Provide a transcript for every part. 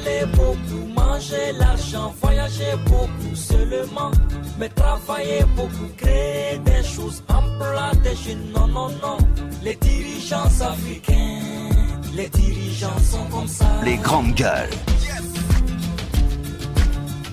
parler beaucoup, manger l'argent, voyager beaucoup seulement, mais travailler beaucoup, créer des choses, emploi des jeunes, non, non, non. Les dirigeants africains, les dirigeants sont comme ça. Les grandes gueules.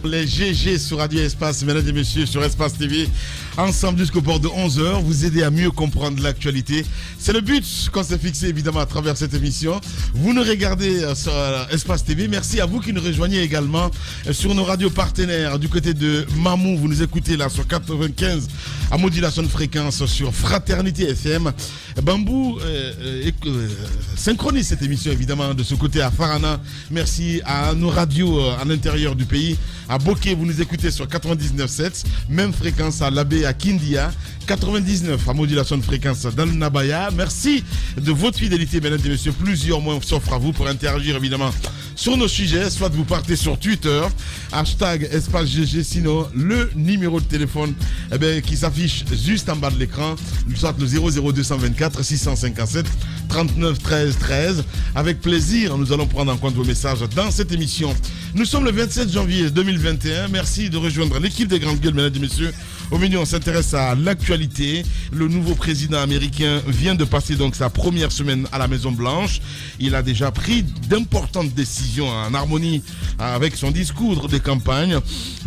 Les GG sur Radio Espace, mesdames et messieurs, sur Espace TV. Ensemble jusqu'au port de 11h, vous aider à mieux comprendre l'actualité. C'est le but qu'on s'est fixé évidemment à travers cette émission. Vous nous regardez sur Espace TV. Merci à vous qui nous rejoignez également sur nos radios partenaires. Du côté de Mamou, vous nous écoutez là sur 95 à modulation de fréquence sur Fraternité FM. Bambou synchronise cette émission évidemment de ce côté à Farana. Merci à nos radios à l'intérieur du pays. À Bokeh, vous nous écoutez sur 99.7, même fréquence à Labé, à Kindia, 99 à modulation de fréquence dans le Nabaya. Merci de votre fidélité, mesdames et messieurs. Plusieurs mois s'offrent à vous pour interagir évidemment sur nos sujets. Soit vous partez sur Twitter, hashtag Espace GG, sinon le numéro de téléphone qui s'affiche juste en bas de l'écran, soit le 00224 657 39 13 13. Avec plaisir, nous allons prendre en compte vos messages dans cette émission. Nous sommes le 27 janvier 2021. Merci de rejoindre l'équipe des Grandes Gueules, mesdames et messieurs. Au menu, on s'intéresse à l'actualité. Le nouveau président américain vient de passer donc sa première semaine à la Maison-Blanche. Il a déjà pris d'importantes décisions en harmonie avec son discours de campagne.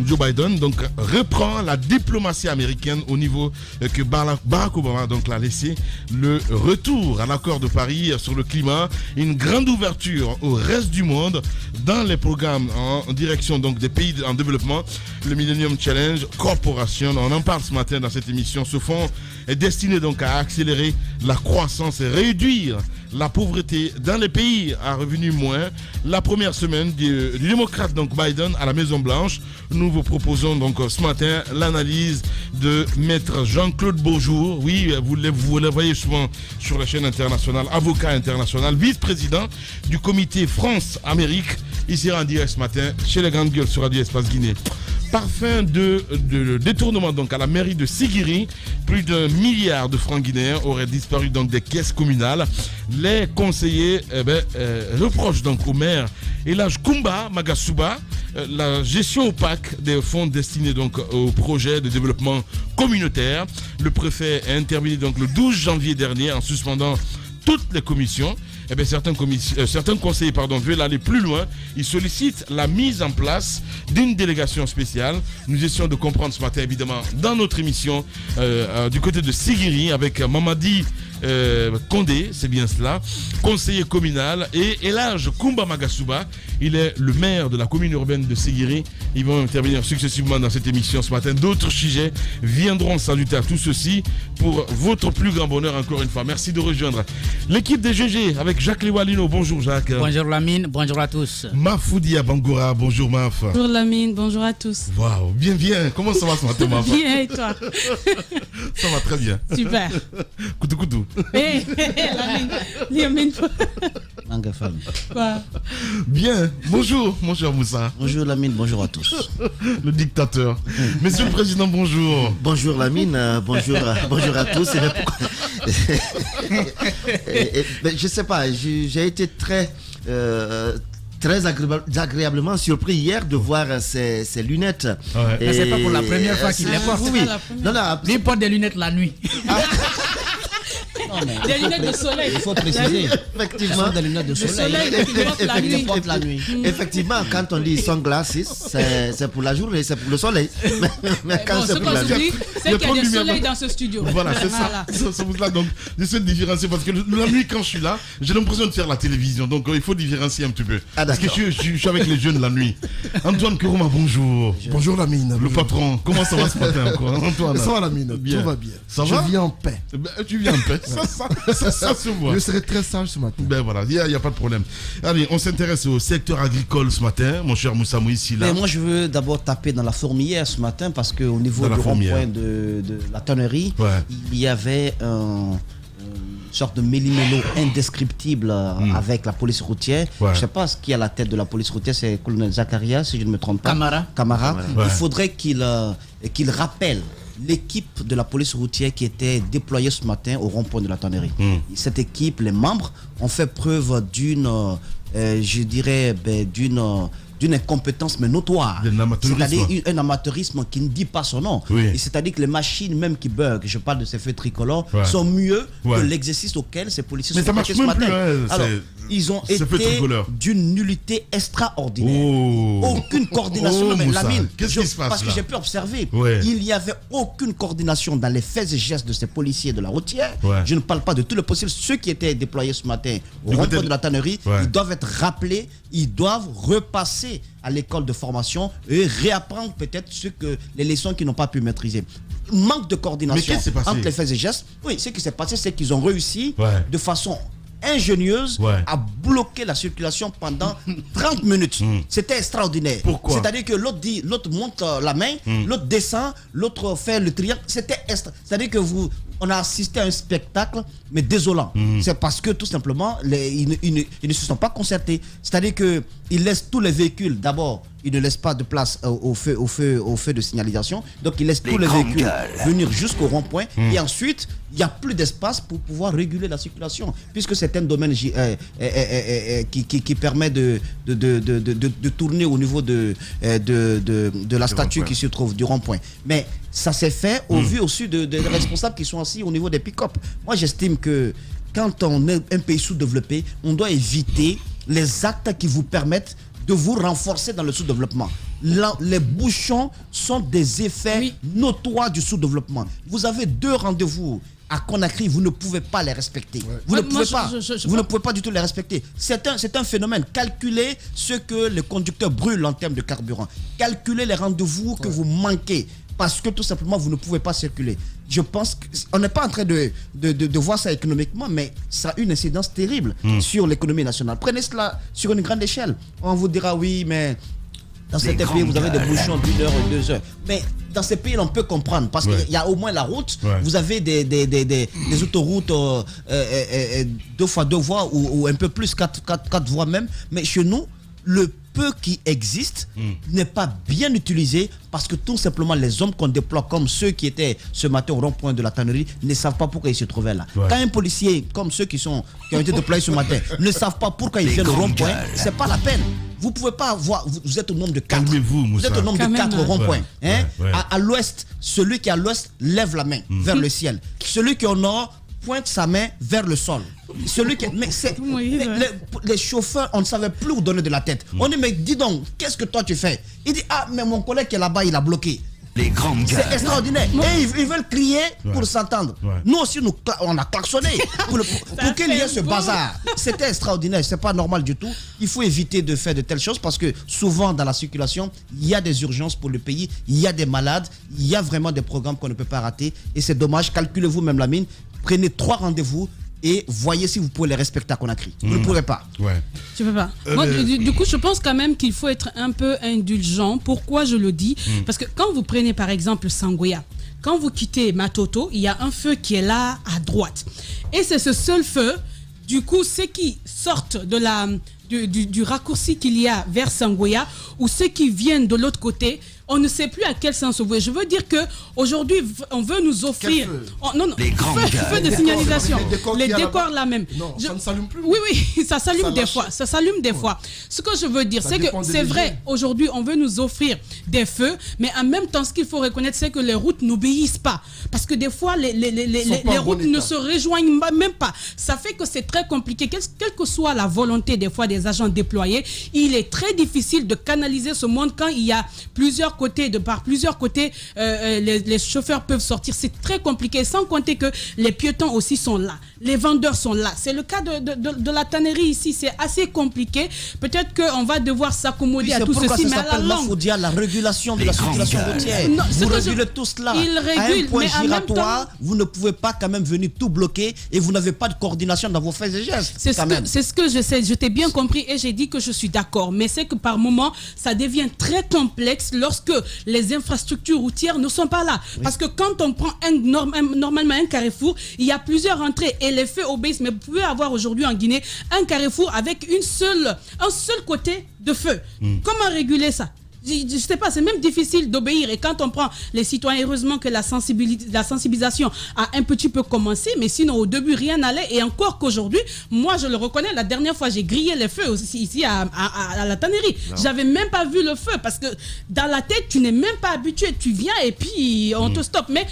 Joe Biden donc reprend la diplomatie américaine au niveau que Barack Obama donc l'a laissé. Le retour à l'accord de Paris sur le climat, une grande ouverture au reste du monde dans les programmes en direction donc des pays en développement. Le Millennium Challenge Corporation, on en parle ce matin dans cette émission. Ce fonds est destiné donc à accélérer la croissance et réduire la pauvreté dans les pays à revenus moins. La première semaine du démocrate donc Biden à la Maison Blanche. Nous vous proposons donc ce matin l'analyse de maître Jean-Claude Beaujour. Oui, vous le voyez souvent sur la chaîne internationale, avocat international, vice-président du comité France-Amérique. Il sera en direct ce matin chez les Grandes Gueules sur Radio Espace Guinée. Parfum de détournement donc à la mairie de Sigiri, plus d'1 milliard de francs guinéens auraient disparu donc des caisses communales. Les conseillers reprochent donc au maire Elhaj Kumba Magasuba la gestion opaque des fonds destinés donc au projet de développement communautaire. Le préfet a intervenu donc le 12 janvier dernier en suspendant toutes les commissions. Certains conseillers veulent aller plus loin. Ils sollicitent la mise en place d'une délégation spéciale. Nous essayons de comprendre ce matin, évidemment, dans notre émission du côté de Sigiri avec Mamadi Condé, c'est bien cela, conseiller communal, et Elhaj Kumba Magasuba, il est le maire de la commune urbaine de Sigiri. Ils vont intervenir successivement dans cette émission ce matin. D'autres sujets viendront s'ajouter à tout ceci pour votre plus grand bonheur encore une fois. Merci de rejoindre l'équipe des GG avec Jacques Lewalino. Bonjour Jacques. Bonjour Lamine, bonjour à tous. Mafoudia Bangoura, bonjour Maf. Bonjour Lamine, bonjour à tous. Waouh, bien. Comment ça va ce matin Maf? Bien et toi? Ça va très bien. Super. Coutou. Lamine. Quoi? Bien, bonjour mon cher Moussa. Bonjour Lamine, bonjour à tous. Le dictateur. Monsieur le Président, bonjour. Bonjour Lamine, bonjour à tous. Je sais pas, j'ai été très agréablement surpris hier de voir ces lunettes. Ouais. Mais c'est pas pour la première fois qu'il les porte. Oui. Non, il porte des lunettes la nuit. Des lunettes de soleil. Il faut préciser. Effectivement, des lunettes de soleil. La nuit. Effectivement, quand on dit sunglasses, c'est pour la journée, c'est pour le soleil. Mais quand c'est pour la nuit, c'est qu'il y a du soleil dans ce studio. Voilà, c'est ça. C'est pour cela donc j'essaie de différencier parce que la nuit quand je suis là, j'ai l'impression de faire la télévision. Donc il faut différencier un petit peu. Parce que je suis avec les jeunes la nuit. Antoine Kourouma, bonjour. Bonjour Lamine. Le patron, comment ça va ce matin encore Antoine? Ça va Lamine, bien. Tout va bien. Ça va? Je viens en paix. Tu viens en paix. Ça se voit. Je serai très sage ce matin. Ben voilà, il n'y a pas de problème. Allez, on s'intéresse au secteur agricole ce matin, mon cher Moussa Moïsi. Mais moi, je veux d'abord taper dans la fourmilière ce matin parce qu'au niveau du rond-point de la tonnerie, il y avait une sorte de méli-mélo indescriptible avec la police routière. Je ne sais pas ce qui est à la tête de la police routière, c'est le colonel Zakaria, si je ne me trompe pas. Camara. Il faudrait qu'il rappelle l'équipe de la police routière qui était déployée ce matin au rond-point de la Tannerie. Cette équipe, les membres, ont fait preuve d'une, je dirais, d'une incompétence mais notoire. C'est-à-dire un amateurisme qui ne dit pas son nom. C'est-à-dire que les machines même qui bug, je parle de ces feux tricolores, sont mieux que l'exercice auquel ces policiers sont prêtés ce matin. Alors, ils ont été d'une nullité extraordinaire. Aucune coordination. Qu'est-ce qui se passe parce que j'ai pu observer, il n'y avait aucune coordination dans les faits et gestes de ces policiers de la routière. Je ne parle pas de tous les possibles. Ceux qui étaient déployés ce matin au rond-point de la Tannerie, ils doivent être rappelés, ils doivent repasser à l'école de formation et réapprendre peut-être les leçons qu'ils n'ont pas pu maîtriser. Manque de coordination entre les faits et gestes. Oui, ce qui s'est passé, c'est qu'ils ont réussi de façon ingénieuse à bloquer la circulation pendant 30 minutes. C'était extraordinaire. Pourquoi? C'est-à-dire que l'autre monte la main, l'autre descend, l'autre fait le triangle. C'est-à-dire que on a assisté à un spectacle, mais désolant. C'est parce que tout simplement, ils ne se sont pas concertés. C'est-à-dire qu'ils laissent tous les véhicules. D'abord, ils ne laissent pas de place au feu de signalisation. Donc, ils laissent tous les véhicules venir jusqu'au rond-point. Et ensuite, il n'y a plus d'espace pour pouvoir réguler la circulation. Puisque c'est un domaine qui permet de tourner au niveau de la statue qui se trouve du rond-point. Mais ça s'est fait au vu aussi des responsables qui sont assis au niveau des pick-up. Moi, j'estime que quand on est un pays sous-développé, on doit éviter les actes qui vous permettent de vous renforcer dans le sous-développement. Les bouchons sont des effets notoires du sous-développement. Vous avez 2 rendez-vous à Conakry, vous ne pouvez pas les respecter. Vous ne pouvez pas du tout les respecter. C'est un phénomène. Calculez ce que les conducteurs brûlent en termes de carburant. Calculez les rendez-vous que vous manquez. Parce que tout simplement, vous ne pouvez pas circuler. Je pense qu'on n'est pas en train de voir ça économiquement, mais ça a une incidence terrible sur l'économie nationale. Prenez cela sur une grande échelle. On vous dira, oui, mais dans certains pays, vous avez des bouchons d'1 heure et 2 heures. Mais dans ces pays, on peut comprendre. Parce qu'il y a au moins la route. Vous avez des autoroutes 2x2 voies ou un peu plus, 4 voies même. Mais chez nous, le peu qui existe n'est pas bien utilisé parce que tout simplement les hommes qu'on déploie comme ceux qui étaient ce matin au rond-point de la Tannerie ne savent pas pourquoi ils se trouvaient là. Quand un policier comme ceux qui ont été déployés ce matin ne savent pas pourquoi ils viennent au rond-point, c'est pas la peine. Vous pouvez pas avoir, vous êtes au nombre de 4. Vous êtes au nombre de 4 ronds-points. À l'ouest, celui qui est à l'ouest lève la main vers le ciel. Celui qui est au nord pointe sa main vers le sol. Les chauffeurs, on ne savait plus où donner de la tête. On dit, mais dis donc, qu'est-ce que toi tu fais? Il dit, ah, mais mon collègue qui est là-bas, il a bloqué. C'est extraordinaire. Et ils veulent crier pour s'entendre. Nous aussi, on a klaxonné pour qu'il y ait ce bazar. C'était extraordinaire. C'est pas normal du tout. Il faut éviter de faire de telles choses parce que souvent dans la circulation, il y a des urgences pour le pays, il y a des malades, il y a vraiment des programmes qu'on ne peut pas rater. Et c'est dommage. Calculez-vous même la mine. Prenez 3 rendez-vous et voyez si vous pouvez les respecter à Conakry. Vous ne pourrez pas. Tu peux pas. Moi, du coup, je pense quand même qu'il faut être un peu indulgent. Pourquoi je le dis? Parce que quand vous prenez par exemple Sangoya, quand vous quittez Matoto, il y a un feu qui est là à droite. Et c'est ce seul feu. Du coup, ceux qui sortent du raccourci qu'il y a vers Sangoya ou ceux qui viennent de l'autre côté, on ne sait plus à quel sens ouvrir. Je veux dire qu'aujourd'hui, on veut nous offrir... les feux de signalisation. Les décors là même. Non, ça ne s'allume plus. Oui, ça s'allume des fois. Ça s'allume des fois. Ce que je veux dire, c'est que c'est vrai, aujourd'hui, on veut nous offrir des feux, mais en même temps, ce qu'il faut reconnaître, c'est que les routes n'obéissent pas. Parce que des fois, les routes ne se rejoignent même pas. Ça fait que c'est très compliqué. Quelle que soit la volonté des fois des agents déployés, il est très difficile de canaliser ce monde quand il y a par plusieurs côtés, les chauffeurs peuvent sortir. C'est très compliqué, sans compter que les piétons aussi sont là. Les vendeurs sont là. C'est le cas de la tannerie ici. C'est assez compliqué. Peut-être qu'on va devoir s'accommoder à tout ceci, mais à la longue. Il la régulation de la circulation routière. Vous régulez tout cela. Il régule, à un point giratoire, vous ne pouvez pas quand même venir tout bloquer et vous n'avez pas de coordination dans vos faits et gestes. C'est ce que je sais. Je t'ai bien compris et j'ai dit que je suis d'accord. Mais c'est que par moment, ça devient très complexe lorsque les infrastructures routières ne sont pas là. Parce que quand on prend normalement un carrefour, il y a plusieurs entrées et les feux obéissent. Mais vous pouvez avoir aujourd'hui en Guinée un carrefour avec un seul côté de feu. Comment réguler ça? Je sais pas, c'est même difficile d'obéir. Et quand on prend les citoyens, heureusement que la sensibilisation a un petit peu commencé, mais sinon au début rien n'allait. Et encore qu'aujourd'hui, moi je le reconnais, la dernière fois j'ai grillé les feux ici à la tannerie. J'avais même pas vu le feu parce que dans la tête tu n'es même pas habitué. Tu viens et puis on te stoppe. Mais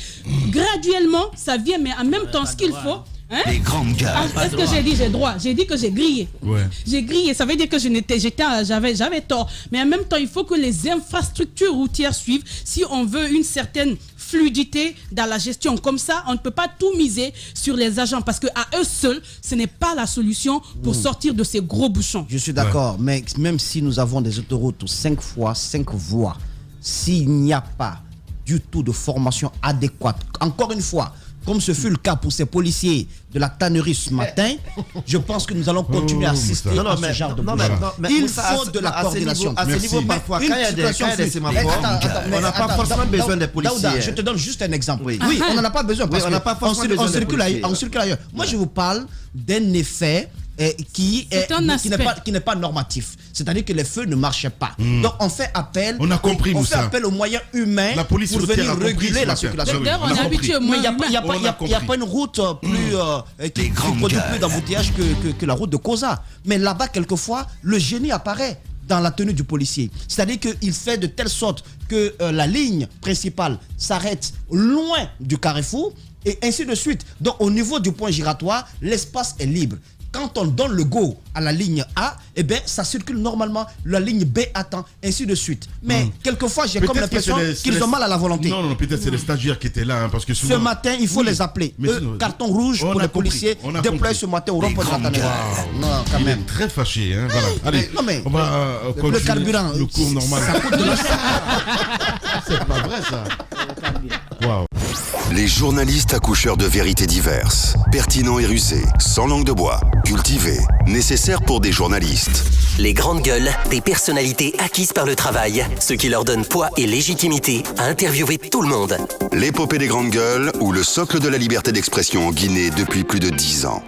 graduellement ça vient, mais en même temps ce qu'il faut. Hein? Les grandes gueules. Est-ce que j'ai dit j'ai droit? J'ai dit que j'ai grillé. Ouais. J'ai grillé, ça veut dire que j'avais tort. Mais en même temps, il faut que les infrastructures routières suivent si on veut une certaine fluidité dans la gestion. Comme ça, on ne peut pas tout miser sur les agents parce qu'à eux seuls, ce n'est pas la solution pour sortir de ces gros bouchons. Je suis d'accord, mais même si nous avons des autoroutes 5 voies, s'il n'y a pas du tout de formation adéquate, encore une fois, comme ce fut le cas pour ces policiers de la tannerie ce matin, je pense que nous allons continuer à assister à ce genre de bouchons. Il faut de la coordination. À ce niveau, parfois, quand il y a des sémaphores, on n'a pas forcément besoin des policiers. Daouda, je te donne juste un exemple. Oui, on n'en a pas besoin parce qu'on circule ailleurs. Moi, je vous parle d'un effet qui n'est pas normatif. C'est-à-dire que les feux ne marchaient pas. Donc on fait appel aux moyens humains pour venir réguler la circulation. D'ailleurs, on est habitué au Mais moins il n'y a pas une route qui produit plus d'embouteillage que la route de Kosa. Mais là-bas, quelquefois, le génie apparaît dans la tenue du policier. C'est-à-dire qu'il fait de telle sorte que la ligne principale s'arrête loin du carrefour et ainsi de suite. Donc au niveau du point giratoire, l'espace est libre. Quand on donne le go à la ligne A, eh bien, ça circule normalement, la ligne B attend, ainsi de suite. Mais quelquefois, j'ai comme l'impression qu'ils ont mal à la volonté. Non, peut-être c'est les stagiaires qui étaient là. Hein, parce que souvent... Ce matin, il faut les appeler. Carton rouge pour les policiers déployés ce matin au rond-point de la tannerie. Non, quand même. Il est très fâché. Hein, voilà. Allez, on va le carburant, le cours normal. Ça coûte de C'est pas vrai, ça. Wow. Les journalistes accoucheurs de vérités diverses, pertinents et rusés, sans langue de bois, cultivés, nécessaires pour des journalistes. Les grandes gueules, des personnalités acquises par le travail, ce qui leur donne poids et légitimité à interviewer tout le monde. L'épopée des grandes gueules ou le socle de la liberté d'expression en Guinée depuis plus de 10 ans.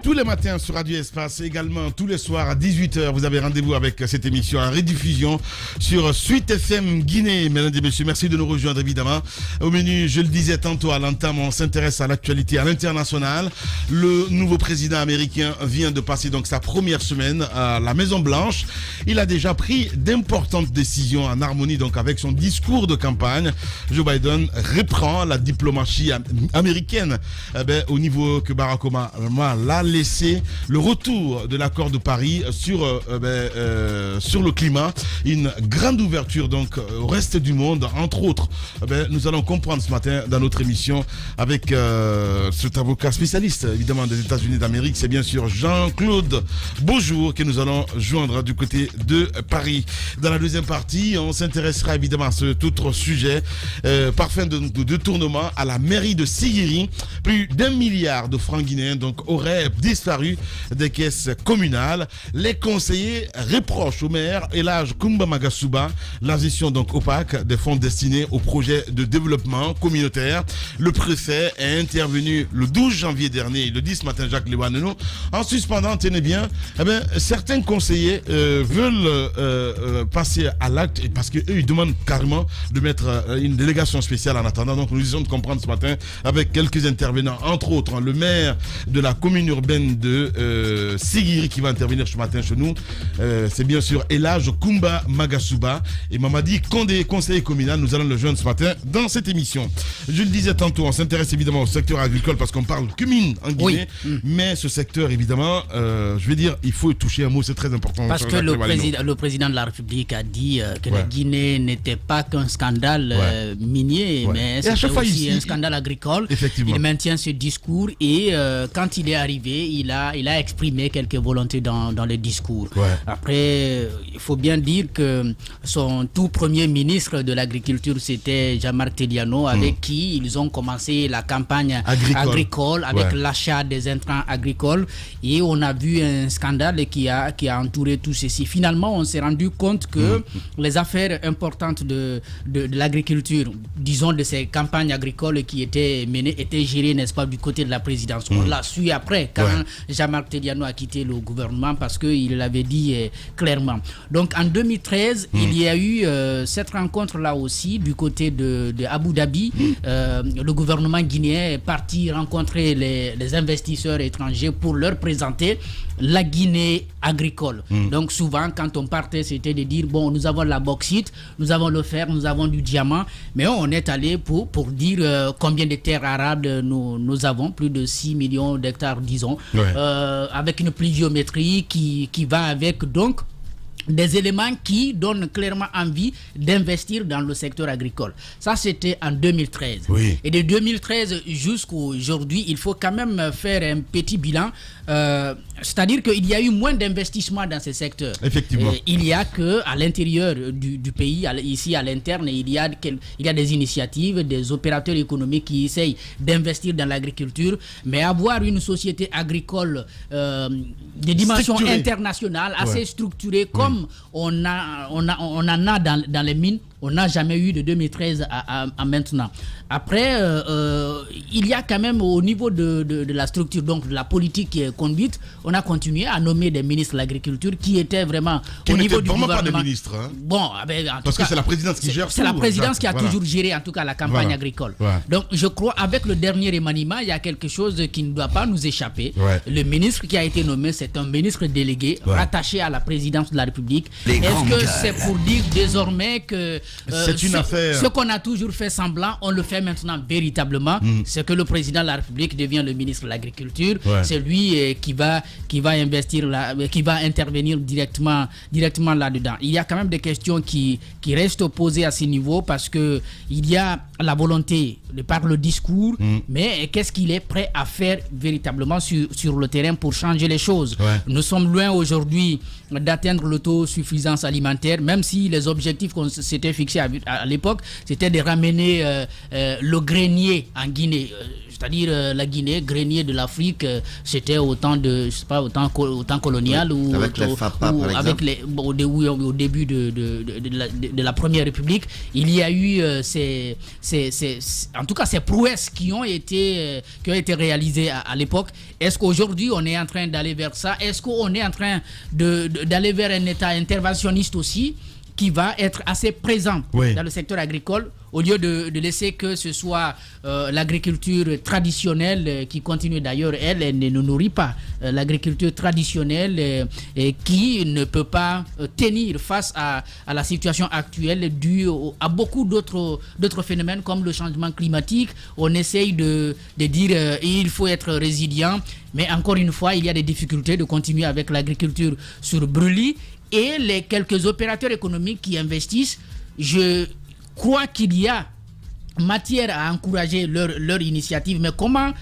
Tous les matins sur Radio Espace, également tous les soirs à 18h, vous avez rendez-vous avec cette émission en rediffusion sur Suite FM Guinée. Mesdames et messieurs, merci de nous rejoindre évidemment. Au menu, je le disais tantôt à l'entame, on s'intéresse à l'actualité à l'international. Le nouveau président américain vient de passer donc sa première semaine à la Maison Blanche. Il a déjà pris d'importantes décisions en harmonie donc avec son discours de campagne. Joe Biden reprend la diplomatie américaine au niveau que Barack Obama l'a laissé, le retour de l'accord de Paris sur le climat, une grande ouverture donc au reste du monde, entre autres. Nous allons comprendre ce matin dans notre émission avec cet avocat spécialiste évidemment des États-Unis d'Amérique, c'est bien sûr Jean-Claude Beaujour que nous allons joindre du côté de Paris. Dans la deuxième partie, on s'intéressera évidemment à cet autre sujet, par fin de détournement à la mairie de Sigiri. Plus d'1 milliard de francs guinéens donc auraient disparu des caisses communales. Les conseillers reprochent au maire Elhadj Koumba Magasuba la gestion donc opaque des fonds destinés aux projets de développement communautaire. Le préfet est intervenu le 12 janvier dernier, il le dit ce matin Jacques Lewaneno, en suspendant, tenez bien, certains conseillers veulent passer à l'acte parce qu'eux ils demandent carrément de mettre une délégation spéciale en attendant. Donc nous essayons de comprendre ce matin avec quelques intervenants, entre autres le maire de la commune urbaine de Sigiri qui va intervenir ce matin chez nous. C'est bien sûr Elhadj Koumba Magasuba et Mamadi Condé, conseiller communal. Nous allons le joindre ce matin dans cette émission. Je le disais tantôt, on s'intéresse évidemment au secteur agricole parce qu'on parle que mine en Guinée, mais ce secteur évidemment, je vais dire, il faut toucher un mot, c'est très important. Parce que le président de la République a dit que la Guinée n'était pas qu'un scandale minier, mais c'était aussi un scandale agricole. Il maintient ce discours et quand il est arrivé, il a exprimé quelques volontés dans le discours. Après, il faut bien dire que son tout premier ministre de l'agriculture, c'était Jean-Marc Teliano, avec qui ils ont commencé la campagne agricole avec l'achat des intrants agricoles. Et on a vu un scandale qui a entouré tout ceci. Finalement, on s'est rendu compte que les affaires importantes de l'agriculture, disons de ces campagnes agricoles qui étaient menées, étaient gérées, n'est-ce pas, du côté de la présidence. On l'a su après, quand quand Jean-Marc Tediano a quitté le gouvernement, parce qu'il l'avait dit clairement. Donc en 2013, il y a eu cette rencontre-là aussi du côté de Abu Dhabi. Le gouvernement guinéen est parti rencontrer les investisseurs étrangers pour leur présenter la Guinée agricole. Donc souvent, quand on partait, c'était de dire, bon, nous avons la bauxite, nous avons le fer, nous avons du diamant, mais on est allé pour dire combien de terres arables nous avons, plus de 6 millions d'hectares, disons, avec une pluviométrie qui va avec, donc, des éléments qui donnent clairement envie d'investir dans le secteur agricole. Ça, c'était en 2013. Et de 2013 jusqu'à aujourd'hui, il faut quand même faire un petit bilan. C'est-à-dire qu'il y a eu moins d'investissements dans ces secteurs. Effectivement. Il y a qu'à l'intérieur du pays, ici à l'interne, il y a des initiatives, des opérateurs économiques qui essayent d'investir dans l'agriculture, mais avoir une société agricole de dimension internationale, assez structurée, comme on en a dans les mines, on n'a jamais eu de 2013 à maintenant. Après, il y a quand même au niveau de la structure, donc de la politique qui est conduite, on a continué à nommer des ministres de l'agriculture qui étaient vraiment au niveau du gouvernement. Pas des ministres, hein. Bon, parce que c'est la présidence qui gère. C'est la présidence qui a toujours géré, en tout cas, la campagne agricole. Donc, je crois, avec le dernier remaniement, il y a quelque chose qui ne doit pas nous échapper. Le ministre qui a été nommé, c'est un ministre délégué rattaché à la présidence de la République. Est-ce que c'est pour dire désormais que c'est une affaire. Ce qu'on a toujours fait semblant, on le fait maintenant véritablement. C'est que le président de la République devient le ministre de l'Agriculture. C'est lui qui va investir, qui va intervenir directement là-dedans. Il y a quand même des questions qui restent posées à ce niveau, parce que il y a la volonté de par le discours, mais qu'est-ce qu'il est prêt à faire véritablement sur le terrain pour changer les choses. Nous sommes loin aujourd'hui d'atteindre l'autosuffisance alimentaire, même si les objectifs qu'on s'était fixés à l'époque, c'était de ramener le grenier en Guinée. C'est-à-dire la Guinée, grenier de l'Afrique, c'était au temps colonial, ou avec les FAPA, par exemple. Au début de la Première République, il y a eu en tout cas ces prouesses qui ont été réalisées à l'époque. Est-ce qu'aujourd'hui on est en train d'aller vers ça? Est-ce qu'on est en train d'aller vers un État interventionniste aussi, qui va être assez présent dans le secteur agricole, au lieu de laisser que ce soit l'agriculture traditionnelle qui continue. D'ailleurs, elle ne nous nourrit pas. L'agriculture traditionnelle qui ne peut pas tenir face à la situation actuelle due à beaucoup d'autres phénomènes comme le changement climatique. On essaye de dire il faut être résilient, mais encore une fois, il y a des difficultés de continuer avec l'agriculture sur brûlis. Et les quelques opérateurs économiques qui investissent, je crois qu'il y a matière à encourager leur initiative, mais comment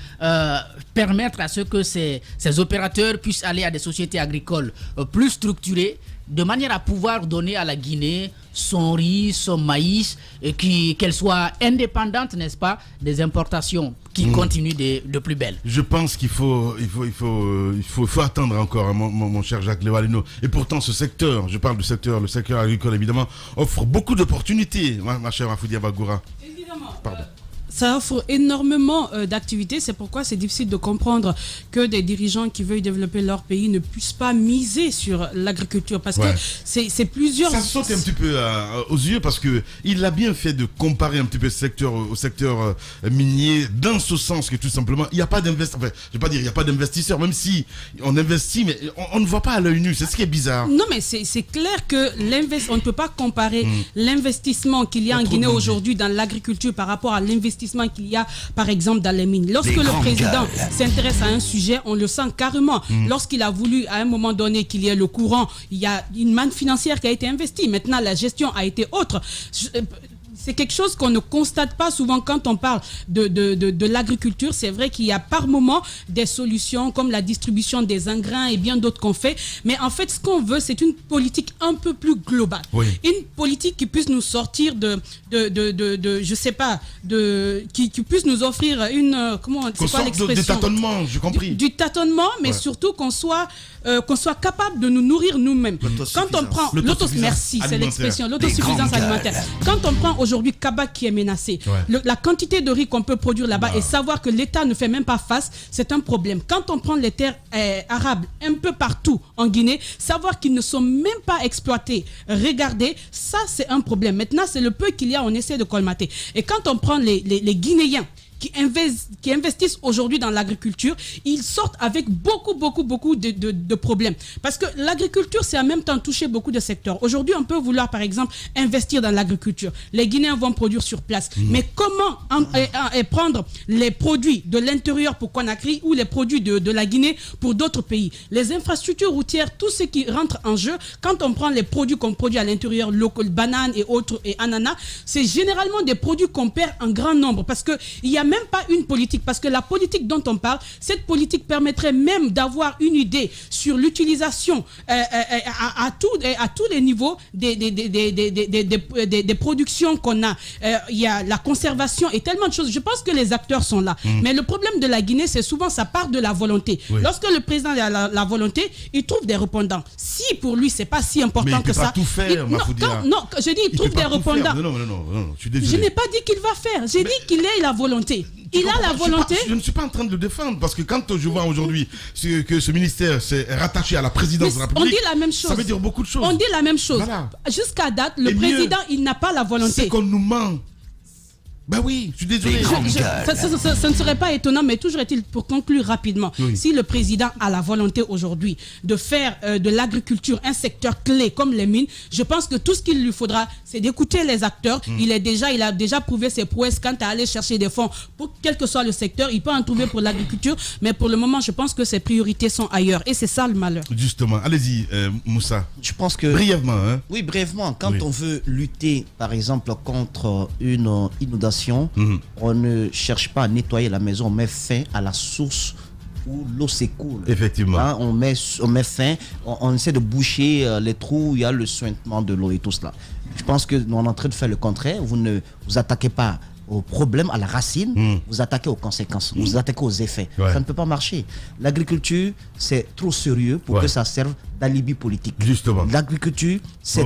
permettre à ce que ces opérateurs puissent aller à des sociétés agricoles plus structurées, de manière à pouvoir donner à la Guinée son riz, son maïs, et qu'elle soit indépendante, n'est-ce pas, des importations qui continuent de plus belle. Je pense qu'il faut attendre encore, hein, mon cher Jacques Lévalino. Et pourtant, ce secteur, je parle du secteur, le secteur agricole évidemment, offre beaucoup d'opportunités, ma chère Afoudia Bagoura. Évidemment. Pardon. Ça offre énormément d'activités. C'est pourquoi c'est difficile de comprendre que des dirigeants qui veulent développer leur pays ne puissent pas miser sur l'agriculture. Parce que c'est plusieurs... Ça saute un petit peu aux yeux, parce qu'il a bien fait de comparer un petit peu ce secteur au secteur minier, dans ce sens que tout simplement, il n'y a pas d'investisseurs. Enfin, je ne vais pas dire il n'y a pas d'investisseurs, même si on investit, mais on ne voit pas à l'œil nu. C'est ce qui est bizarre. Non, mais c'est clair que on ne peut pas comparer l'investissement qu'il y a en Guinée aujourd'hui dans l'agriculture par rapport à l'investissement qu'il y a par exemple dans les mines. Lorsque le président s'intéresse à un sujet, on le sent carrément. Lorsqu'il a voulu à un moment donné qu'il y ait le courant, il y a une manne financière qui a été investie. Maintenant, la gestion a été autre. C'est quelque chose qu'on ne constate pas souvent quand on parle de l'agriculture. C'est vrai qu'il y a par moment des solutions comme la distribution des engrais et bien d'autres qu'on fait. Mais en fait, ce qu'on veut, c'est une politique un peu plus globale. Une politique qui puisse nous sortir je sais pas, qui puisse nous offrir une... c'est quoi l'expression? Du tâtonnement, j'ai compris. Du tâtonnement, mais surtout qu'on soit capable de nous nourrir nous-mêmes. Quand on prend... Merci, c'est l'expression, l'autosuffisance alimentaire. Quand on prend aujourd'hui aujourd'hui Kaba qui est menacé. La quantité de riz qu'on peut produire là-bas et savoir que l'État ne fait même pas face, c'est un problème. Quand on prend les terres arables un peu partout en Guinée, savoir qu'ils ne sont même pas exploités, regardez, ça c'est un problème. Maintenant, c'est le peu qu'il y a, on essaie de colmater. Et quand on prend les Guinéens qui investissent aujourd'hui dans l'agriculture, ils sortent avec beaucoup de problèmes. Parce que l'agriculture, c'est en même temps toucher beaucoup de secteurs. Aujourd'hui, on peut vouloir, par exemple, investir dans l'agriculture. Les Guinéens vont produire sur place. Mais comment prendre les produits de l'intérieur pour Conakry ou les produits de la Guinée pour d'autres pays? Les infrastructures routières, tout ce qui rentre en jeu, quand on prend les produits qu'on produit à l'intérieur, bananes et autres, et ananas, c'est généralement des produits qu'on perd en grand nombre. Parce qu'il y a même pas une politique, parce que la politique dont on parle, cette politique permettrait même d'avoir une idée sur l'utilisation à tous les niveaux des productions qu'on a. Il y a la conservation et tellement de choses. Je pense que les acteurs sont là. Mais le problème de la Guinée, c'est souvent ça part de la volonté. Lorsque le président a la volonté, il trouve des répondants. Si pour lui, c'est pas si important que ça. Tout faire, non, je dis il trouve des répondants. Non, je suis désolé. Je n'ai pas dit qu'il va faire. J'ai dit qu'il ait la volonté. Il a la volonté. Je ne suis pas en train de le défendre parce que quand je vois aujourd'hui que ce ministère s'est rattaché à la présidence de la République, on dit la même chose. Ça veut dire beaucoup de choses. On dit la même chose. Voilà. Jusqu'à date, le président, il n'a pas la volonté. C'est qu'on nous ment. Ben oui, je suis désolé. Ça ne serait pas étonnant, mais toujours est-il, pour conclure rapidement, si le président a la volonté aujourd'hui de faire de l'agriculture un secteur clé comme les mines, je pense que tout ce qu'il lui faudra, c'est d'écouter les acteurs. Il a déjà prouvé ses prouesses quant à aller chercher des fonds pour quel que soit le secteur. Il peut en trouver pour l'agriculture, mais pour le moment, je pense que ses priorités sont ailleurs. Et c'est ça le malheur. Justement, allez-y, Moussa. Je pense que... Brièvement. Hein? Oui, brièvement. Quand on veut lutter, par exemple, contre une inondation, on ne cherche pas à nettoyer la maison, on met fin à la source où l'eau s'écoule. Effectivement. Hein, on met fin, on essaie de boucher les trous où il y a le suintement de l'eau et tout cela. Je pense que nous on est en train de faire le contraire. Vous ne vous attaquez pas au problème, à la racine, vous attaquez aux conséquences, vous attaquez aux effets. Ça ne peut pas marcher. L'agriculture, c'est trop sérieux pour que ça serve d'alibi politique. Justement. L'agriculture, c'est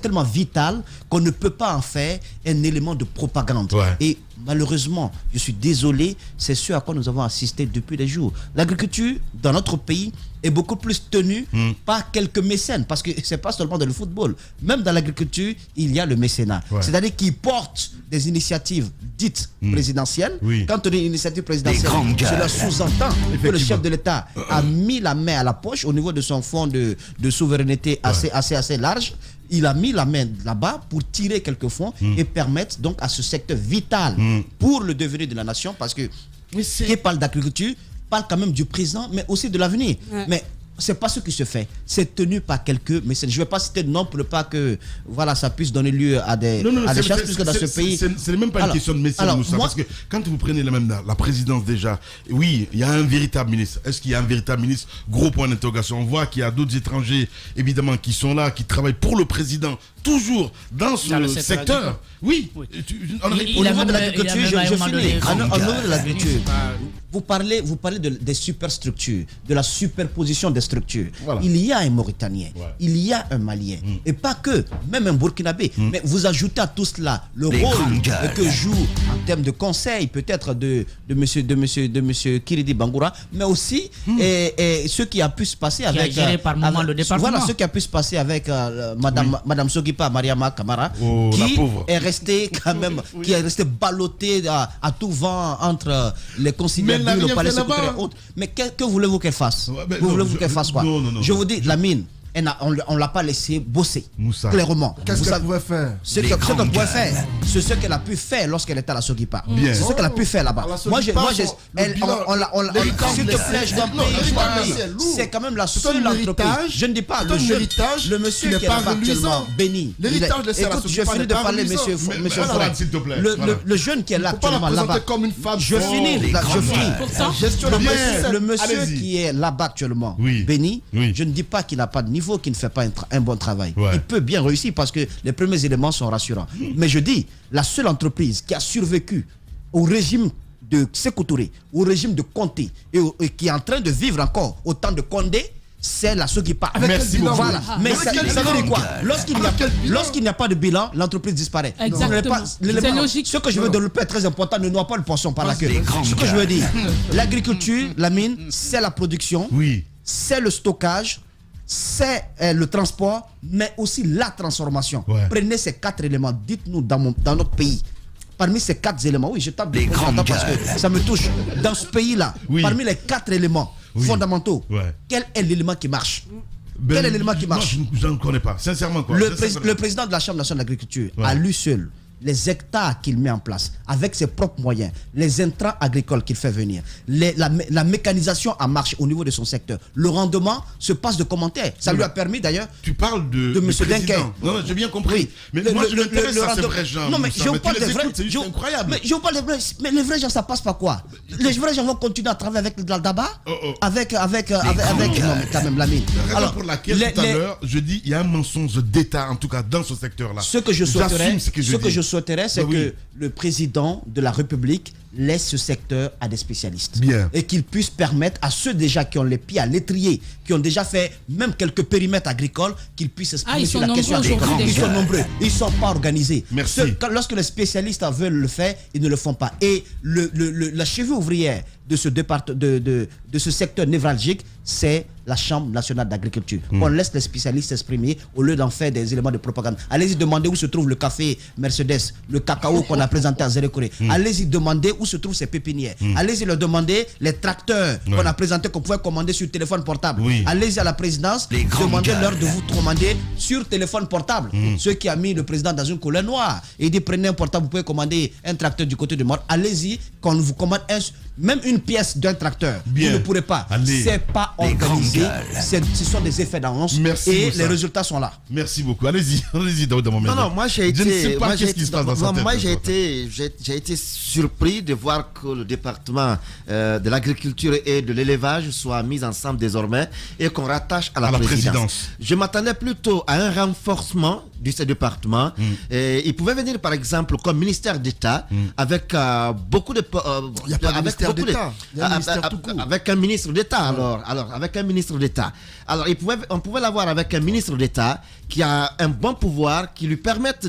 tellement vital qu'on ne peut pas en faire un élément de propagande. Et malheureusement, je suis désolé, c'est ce à quoi nous avons assisté depuis des jours. L'agriculture, dans notre pays, est beaucoup plus tenue par quelques mécènes, parce que c'est pas seulement dans le football. Même dans l'agriculture, il y a le mécénat. C'est-à-dire qu'ils portent des initiatives dites présidentielles. Quand on dit initiative présidentielle, cela sous-entend que le chef de l'État a mis la main à la poche au niveau de son fonds de souveraineté assez large. Il a mis la main là-bas pour tirer quelques fonds et permettre donc à ce secteur vital pour le devenir de la nation, parce que qui parle d'agriculture parle quand même du présent, mais aussi de l'avenir. Mais c'est pas ce qui se fait. C'est tenu par quelques mécènes. Je ne vais pas citer de nom pour ne pas que ça puisse donner lieu à des chasses, puisque dans ce pays... C'est même pas une question de mécène, Moussa, parce que quand vous prenez la présidence déjà, oui, il y a un véritable ministre. Est-ce qu'il y a un véritable ministre? Gros point d'interrogation. On voit qu'il y a d'autres étrangers, évidemment, qui sont là, qui travaillent pour le président, toujours dans ce secteur. Oui. Au niveau de l'agriculture, je finis. Au niveau de l'agriculture, vous parlez des superstructures, de la superposition des structures. Il y a un Mauritanien, il y a un Malien, et pas que, même un Burkinabé. Mais vous ajoutez à tout cela le rôle que joue en termes de conseil, peut-être de monsieur Kiridi Bangoura, mais aussi ce qui a pu se passer avec le département. Voilà ce qui a pu se passer avec Madame Sogipa Mariama Kamara, qui est restée quand même, qui est restée ballottée à tout vent entre les conciliaires le palais secrétaire et autres. Mais que voulez-vous qu'elle fasse? Vous voulez-vous qu'elle fasse quoi? Je vous dis, la mine, on ne l'a pas laissé bosser, clairement. Qu'est-ce qu'elle pouvait faire? Ce qu'elle pouvait faire, c'est ce qu'elle a pu faire lorsqu'elle était à la Sogipa. C'est ce qu'elle a pu faire là-bas. Moi, s'il te plaît, je dois payer. C'est quand même la seule entreprise. Je ne dis pas le monsieur qui est là-bas actuellement, Béni. Écoute, je finis de parler, monsieur Fouad. Le jeune qui est là actuellement là-bas. Je finis. Le monsieur qui est là-bas actuellement, Béni, je ne dis pas qu'il n'a pas de niveau, qui ne fait pas un bon travail. Il peut bien réussir parce que les premiers éléments sont rassurants. Mais je dis, la seule entreprise qui a survécu au régime de Sékou Touré, au régime de Conté, et qui est en train de vivre encore au temps de Condé, c'est la ceux qui partent. Merci beaucoup. Voilà. Mais ça veut dire quoi? Lorsqu'il n'y a pas de bilan, l'entreprise disparaît. Exactement. C'est logique. Ce que je veux développer est très important. Ne noie pas le poisson par la queue. Ce que je veux dire, l'agriculture, la mine, c'est la production, c'est le stockage, c'est le transport, mais aussi la transformation. Prenez ces 4 éléments. Dites-nous dans notre pays. Parmi ces 4 éléments, oui, je tape des parce que ça me touche. Dans ce pays-là, parmi les 4 éléments fondamentaux, quel est l'élément qui marche? Quel est l'élément qui marche? Je ne connais pas, sincèrement. Le président de la Chambre nationale d'agriculture, à lui seul, les hectares qu'il met en place, avec ses propres moyens, les intrants agricoles qu'il fait venir, la mécanisation en marche au niveau de son secteur, le rendement se passe de commentaires. Ça lui a permis d'ailleurs. Tu parles de M. Denker. Non, j'ai bien compris. Mais moi, je m'intéresse à ces vrais gens. Non, mais je vous parle des vrais. C'est juste incroyable. Mais je vous parle des vrais. Mais les vrais gens, ça passe par quoi? Les vrais gens vont continuer à travailler avec le daba, avec quand même la mine. Alors pour laquelle tout à l'heure, je dis il y a un mensonge d'État en tout cas dans ce secteur-là. Ce que je souhaiterais, c'est que le président de la République laisse ce secteur à des spécialistes. Et qu'il puisse permettre à ceux déjà qui ont les pieds à l'étrier, qui ont déjà fait même quelques périmètres agricoles, qu'ils puissent exprimer sur la question agricole. Ils sont nombreux, ils ne sont pas organisés. Lorsque les spécialistes veulent le faire, ils ne le font pas. Et la cheville ouvrière de ce secteur névralgique, c'est la Chambre nationale d'agriculture. On laisse les spécialistes s'exprimer au lieu d'en faire des éléments de propagande. Allez-y demander où se trouve le café Mercedes, le cacao qu'on a présenté à Zérekoré. Allez-y demander où se trouvent ces pépinières. Allez-y leur demander les tracteurs qu'on a présentés, qu'on pouvait commander sur téléphone portable. Allez-y à la présidence, demandez-leur de vous commander sur téléphone portable. Ceux qui ont mis le président dans une couleur noire et dit prenez un portable, vous pouvez commander un tracteur du côté de Mort. Allez-y, qu'on vous commande même une pièce d'un tracteur. Vous ne pourrez pas. C'est pas organisé. Ce sont des effets d'annonce et les résultats sont là. Merci beaucoup. Allez-y, Daouda Mohamed. Non, moi j'ai été. Je ne sais pas qu'est-ce qui se passe dans sa tête. Moi j'ai été surpris de voir que le département de l'agriculture et de l'élevage soit mis ensemble désormais et qu'on rattache à la présidence. Je m'attendais plutôt à un renforcement de ce département. Il pouvait venir par exemple comme ministère d'État avec beaucoup de. Il n'y a pas de ministère d'État. Avec un ministre d'État alors avec un ministre d'État. Alors on pouvait l'avoir avec un ministre d'État qui a un bon pouvoir, qui lui permette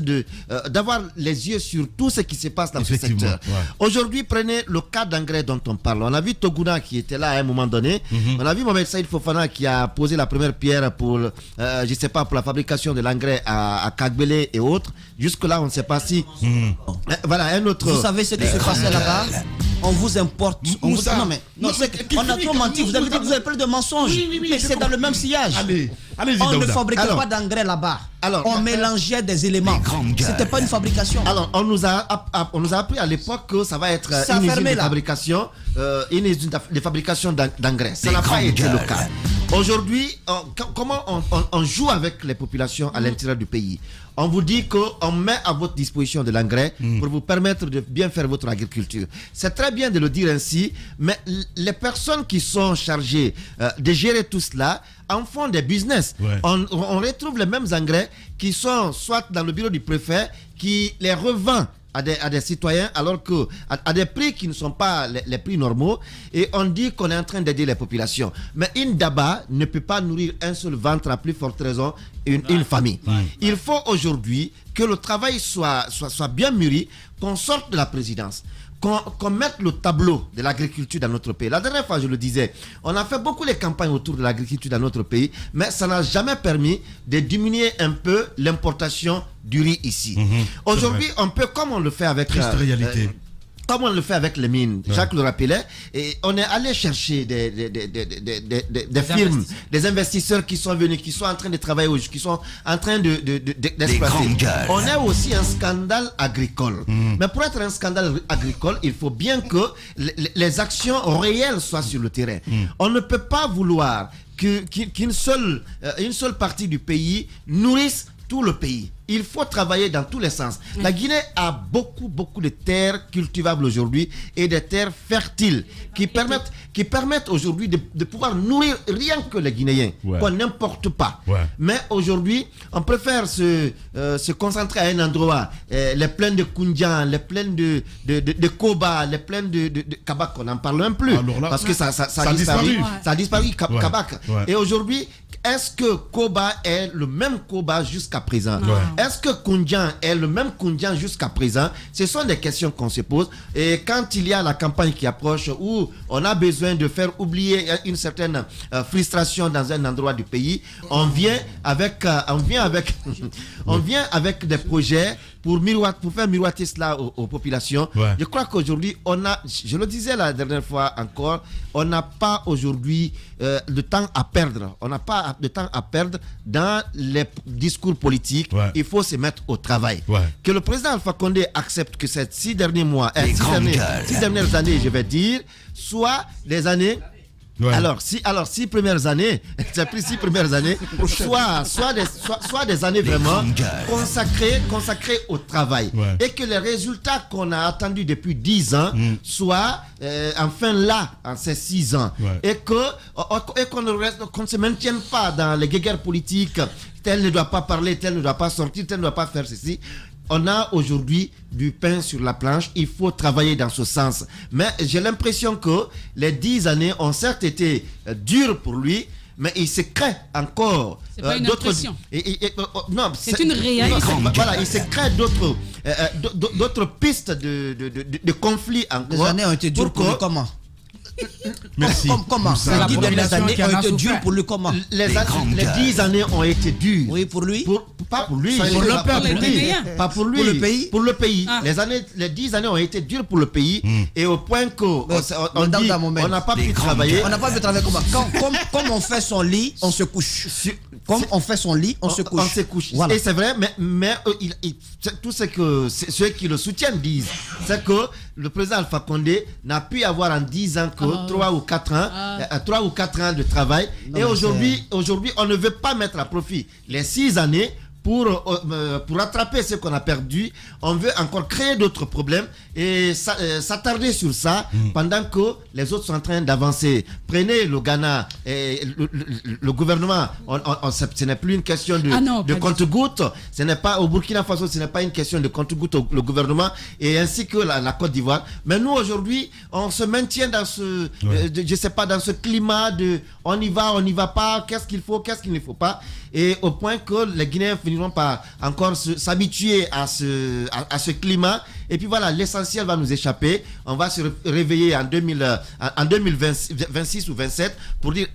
d'avoir les yeux sur tout ce qui se passe dans ce secteur. Aujourd'hui, prenez le cas d'engrais dont on parle. On a vu Toguna qui était là à un moment donné. On a vu Mohamed Saïd Fofana qui a posé la première pierre pour, je sais pas, pour la fabrication de l'engrais à Kagbele et autres. Jusque-là, on ne sait pas si... Voilà, un autre... Vous savez ce qui se passait là-bas? On vous importe. On a trop menti. Vous avez dit que vous avez plein de mensonges. Mais c'est dans le même sillage. On ne fabriquait pas d'engrais là-bas. On mélangeait des éléments. C'était pas une fabrication. Alors, on nous a appris à l'époque que ça va être une usine de fabrication, une usine de fabrication d'engrais. Ça n'a pas été le cas. Aujourd'hui, comment on joue avec les populations à l'intérieur du pays? On vous dit qu'on met à votre disposition de l'engrais pour vous permettre de bien faire votre agriculture. C'est très bien de le dire ainsi, mais les personnes qui sont chargées de gérer tout cela en font des business. On retrouve les mêmes engrais qui sont soit dans le bureau du préfet, qui les revend à des citoyens alors que à des prix qui ne sont pas les prix normaux, et on dit qu'on est en train d'aider les populations. Mais une daba ne peut pas nourrir un seul ventre, à plus forte raison une famille. Il faut aujourd'hui que le travail soit bien mûri, qu'on sorte de la présidence, qu'on mette le tableau de l'agriculture dans notre pays. La dernière fois, je le disais, on a fait beaucoup les campagnes autour de l'agriculture dans notre pays, mais ça n'a jamais permis de diminuer un peu l'importation du riz ici. Aujourd'hui, on peut, comme on le fait avec... comme on le fait avec les mines, Jacques le rappelait, et on est allé chercher des firmes, des investisseurs qui sont venus, qui sont en train de travailler, qui sont en train d'exploiter. On a aussi un scandale agricole. Mais pour être un scandale agricole, il faut bien que les actions réelles soient sur le terrain. On ne peut pas vouloir qu'une seule partie du pays nourrisse tout le pays. Il faut travailler dans tous les sens. La Guinée a beaucoup de terres cultivables aujourd'hui et des terres fertiles qui permettent aujourd'hui de pouvoir nourrir rien que les Guinéens, qu'on n'importe pas. Mais aujourd'hui, on préfère se concentrer à un endroit, les plaines de Koundian, les plaines de Koba, les plaines de Kabak, on n'en parle même plus. Là, parce que ça a disparu. Ça a disparu, Kabak. Et aujourd'hui, est-ce que Koba est le même Koba jusqu'à présent? Est-ce que Koundian est le même Koundian jusqu'à présent? Ce sont des questions qu'on se pose. Et quand il y a la campagne qui approche, où on a besoin de faire oublier une certaine frustration dans un endroit du pays, on vient avec des projets pour faire miroiter cela aux populations. Je crois qu'aujourd'hui, je le disais la dernière fois encore, on n'a pas aujourd'hui de temps à perdre. On n'a pas de temps à perdre dans les discours politiques. Il faut se mettre au travail. Que le président Alpha Condé accepte que ces 6 derniers mois, 6 dernières années, je vais dire, soit des années... Alors, 6 premières années, c'est plus 6 premières années, soit des années vraiment consacrées au travail. Et que les résultats qu'on a attendus depuis 10 ans soient enfin là, en ces 6 ans. Et qu'on ne se maintienne pas dans les guéguerres politiques, tel ne doit pas parler, tel ne doit pas sortir, tel ne doit pas faire ceci. On a aujourd'hui du pain sur la planche, il faut travailler dans ce sens. Mais j'ai l'impression que les 10 années ont certes été dures pour lui, mais il se crée encore d'autres... Non, c'est une réalité. Voilà, il se crée d'autres pistes de conflits encore. Les années ont été dures pour lui, comment? Merci. Comment? Les 10 dernières années ont été dures pour lui, comment? Les 10 années ont été dures. Oui, pour lui. Pas pour lui. Pour le peuple guinéen. Pas pour lui. Pour le pays. Pour le pays. Les 10 années ont été dures pour le pays. Et au point qu'on n'a pas pu travailler. On n'a pas pu travailler comment? Comme on fait son lit, on se couche. Comme on fait son lit, on se couche. On se couche. Voilà. Et c'est vrai, mais tout ce que ceux qui le soutiennent disent, c'est que le président Alpha Condé n'a pu avoir en 10 ans que 3 ou 4 ans de travail. Et aujourd'hui, on ne veut pas mettre à profit les 6 années pour rattraper ce qu'on a perdu. On veut encore créer d'autres problèmes et s'attarder sur ça pendant que les autres sont en train d'avancer. Prenez le Ghana et le gouvernement, ce n'est plus une question de compte-gouttes. Ce n'est pas au Burkina Faso, ce n'est pas une question de compte-gouttes le gouvernement, et ainsi que la Côte d'Ivoire. Mais nous aujourd'hui, on se maintient dans dans ce climat de on y va pas, qu'est-ce qu'il faut, qu'est-ce qu'il ne faut pas, et au point que les Guinéens finiront par encore s'habituer à ce climat. Et puis voilà, l'essentiel va nous échapper. On va se réveiller en 2026 ou 27 pour dire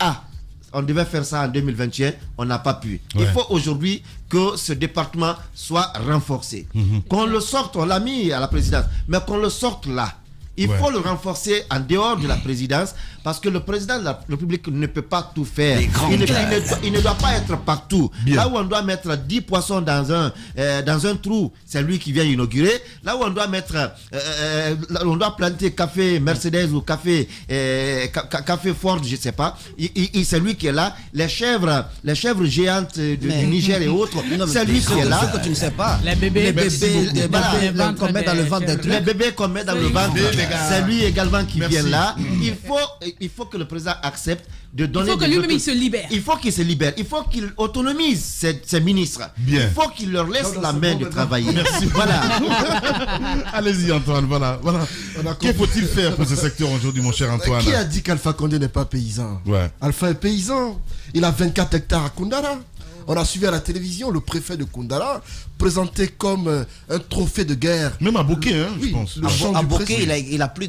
on devait faire ça en 2021, on n'a pas pu. Il faut aujourd'hui que ce département soit renforcé. Qu'on le sorte, on l'a mis à la présidence, mais qu'on le sorte là. Il faut le renforcer en dehors de la présidence, parce que le président de la République ne peut pas tout faire. Il ne doit pas être partout. Là où on doit mettre 10 poissons dans un trou, c'est lui qui vient inaugurer. Là où on doit on doit planter café Mercedes ou café Ford, je ne sais pas. C'est lui qui est là. Les chèvres géantes du Niger et autres, c'est lui qui est là. Ce que tu ne sais pas. Les bébés qu'on met dans le ventre des trucs. Les bébés qu'on met dans le ventre. C'est lui également qui vient là. Il faut que le président accepte de donner. Il faut que lui-même il se libère. Il faut qu'il se libère. Il faut qu'il autonomise ses ministres. Il faut qu'il leur laisse la main de travailler. Merci. Voilà. Allez-y Antoine. Voilà. Que faut-il faire pour ce secteur aujourd'hui, mon cher Antoine? Qui a dit qu'Alpha Condé n'est pas paysan? Alpha est paysan. Il a 24 hectares à Koundara. On a suivi à la télévision le préfet de Koundara présenté comme un trophée de guerre. Même à Bokeh, je pense. À Bokeh, il a plus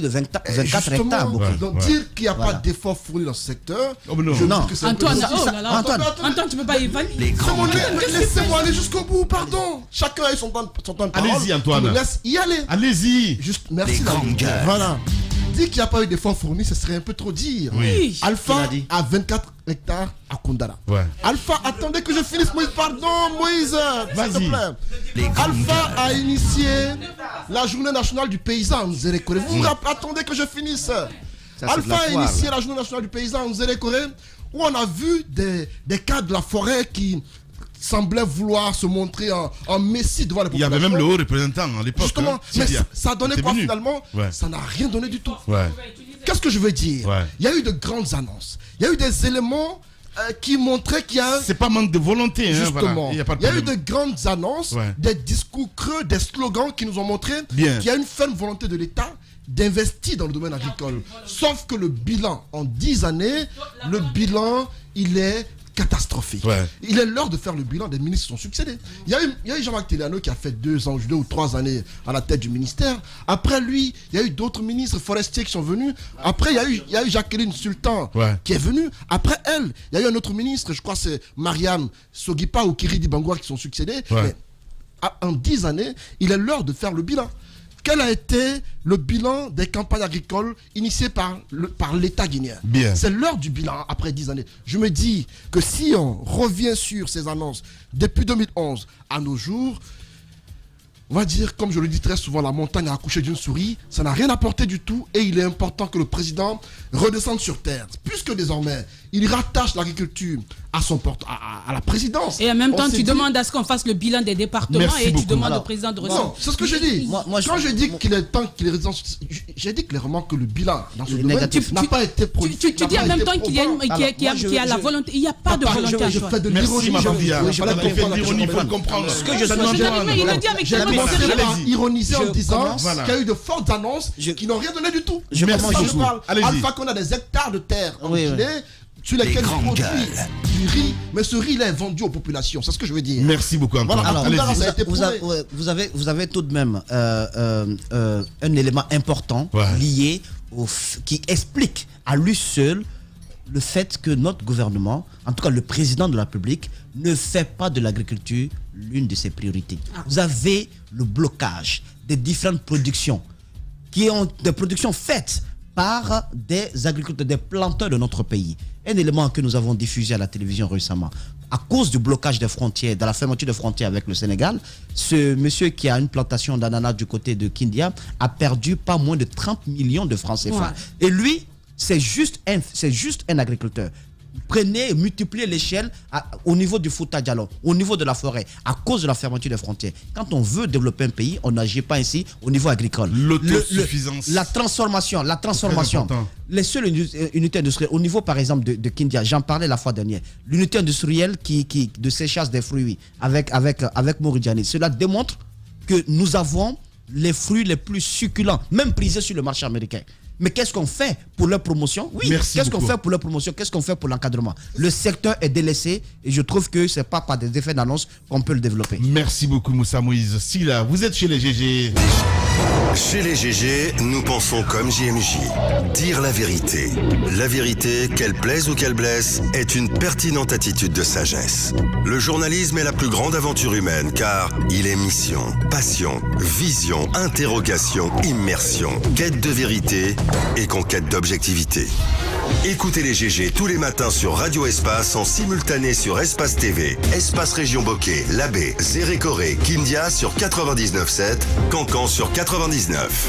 de 24 hectares. Donc dire qu'il n'y a pas d'efforts fournis dans ce secteur. Antoine, tu ne peux pas y venir. Laissez-moi aller jusqu'au bout, pardon. Chacun a son temps de parole. Allez-y, Antoine. On laisse y aller. Allez-y. Juste merci. Voilà. Dire qu'il n'y a pas eu d'efforts fournis, ce serait un peu trop dire. Oui. Alpha a 24 hectares à Koundara. Alpha, attendez que je finisse, Moïse. Pardon, Moïse. S'il te plaît. Alpha a initié la journée nationale du paysan. Vous attendez que je finisse. Alpha a initié la journée nationale du paysan. Où on a vu des cas de la forêt qui semblait vouloir se montrer en messie devant les populations. Il y avait même le haut représentant à l'époque. Justement, mais ça a donné quoi finalement? Ça n'a rien donné du tout. Qu'est-ce que je veux dire? Il y a eu de grandes annonces. Il y a eu des éléments qui montraient qu'il y a... C'est pas manque de volonté. Justement. Il y a eu de grandes annonces, des discours creux, des slogans qui nous ont montré qu'il y a une ferme volonté de l'État d'investir dans le domaine agricole. Sauf que le bilan, en 10 années, le bilan, il est catastrophique. Il est l'heure de faire le bilan des ministres qui sont succédés. Il y a eu Jean-Marc Théliano qui a fait 2 ou 3 années à la tête du ministère. Après lui, il y a eu d'autres ministres forestiers qui sont venus. Après, il y a eu Jacqueline Sultan qui est venue. Après elle, il y a eu un autre ministre, je crois que c'est Mariam Sogipa ou Kiridi Bangoua qui sont succédés. Mais en 10 années, il est l'heure de faire le bilan. Quel a été le bilan des campagnes agricoles initiées par l'État guinéen? C'est l'heure du bilan après 10 années. Je me dis que si on revient sur ces annonces depuis 2011 à nos jours, on va dire, comme je le dis très souvent, la montagne a accouché d'une souris, ça n'a rien apporté du tout et il est important que le président redescende sur terre. Puisque désormais, il rattache l'agriculture à la présidence. Et en même temps, tu demandes à ce qu'on fasse le bilan des départements et tu demandes au président de recevoir. Non, c'est ce que j'ai dit. Quand je dis qu'il est temps qu'il redescende, j'ai dit clairement que le bilan dans ce domaine n'a pas été produit. Tu dis en même temps qu'il y a la volonté. Il n'y a pas de volonté à choix. Merci, ma Bavia. Il fait de l'ironie, il faut comprendre. Ce que je suis il le dit avec tellement de sérieux. Ironiser en disant qu'il y a eu de fortes annonces qui n'ont rien donné du tout. Merci beaucoup. Alpha, qu'on a des hectares de terre en Guinée sur lesquels on produit du riz, mais ce riz là est vendu aux populations, c'est ce que je veux dire. Merci beaucoup Antoine. Alors, vous avez tout de même un élément important lié qui explique à lui seul le fait que notre gouvernement, en tout cas le président de la République, ne fait pas de l'agriculture l'une de ses priorités. Vous avez le blocage des différentes productions qui ont des productions faites par des agriculteurs, des planteurs de notre pays. Un élément que nous avons diffusé à la télévision récemment. À cause du blocage des frontières, de la fermeture des frontières avec le Sénégal, ce monsieur qui a une plantation d'ananas du côté de Kindia a perdu pas moins de 30 millions de francs CFA. Et lui, c'est juste un agriculteur. Prenez, multipliez l'échelle au niveau du Fouta Djallon, au niveau de la forêt, à cause de la fermeture des frontières. Quand on veut développer un pays, on n'agit pas ainsi au niveau agricole. L'autosuffisance. La transformation. Les seules unités industrielles, au niveau par exemple de Kindia, j'en parlais la fois dernière, l'unité industrielle de séchage des fruits avec Mouridjani, cela démontre que nous avons les fruits les plus succulents, même prisés sur le marché américain. Mais qu'est-ce qu'on fait pour leur promotion? Qu'est-ce qu'on fait pour leur promotion? Qu'est-ce qu'on fait pour l'encadrement? Le secteur est délaissé et je trouve que ce n'est pas par des effets d'annonce qu'on peut le développer. Merci beaucoup Moussa Moïse. Sila, vous êtes chez les GG. Chez les GG, nous pensons comme JMJ. Dire la vérité. La vérité, qu'elle plaise ou qu'elle blesse, est une pertinente attitude de sagesse. Le journalisme est la plus grande aventure humaine car il est mission, passion, vision, interrogation, immersion, quête de vérité et conquête d'objectivité. Écoutez les GG tous les matins sur Radio Espace en simultané sur Espace TV, Espace Région Bokeh, Labé, Zérékoré, Kindia sur 99.7, Cancan sur 99.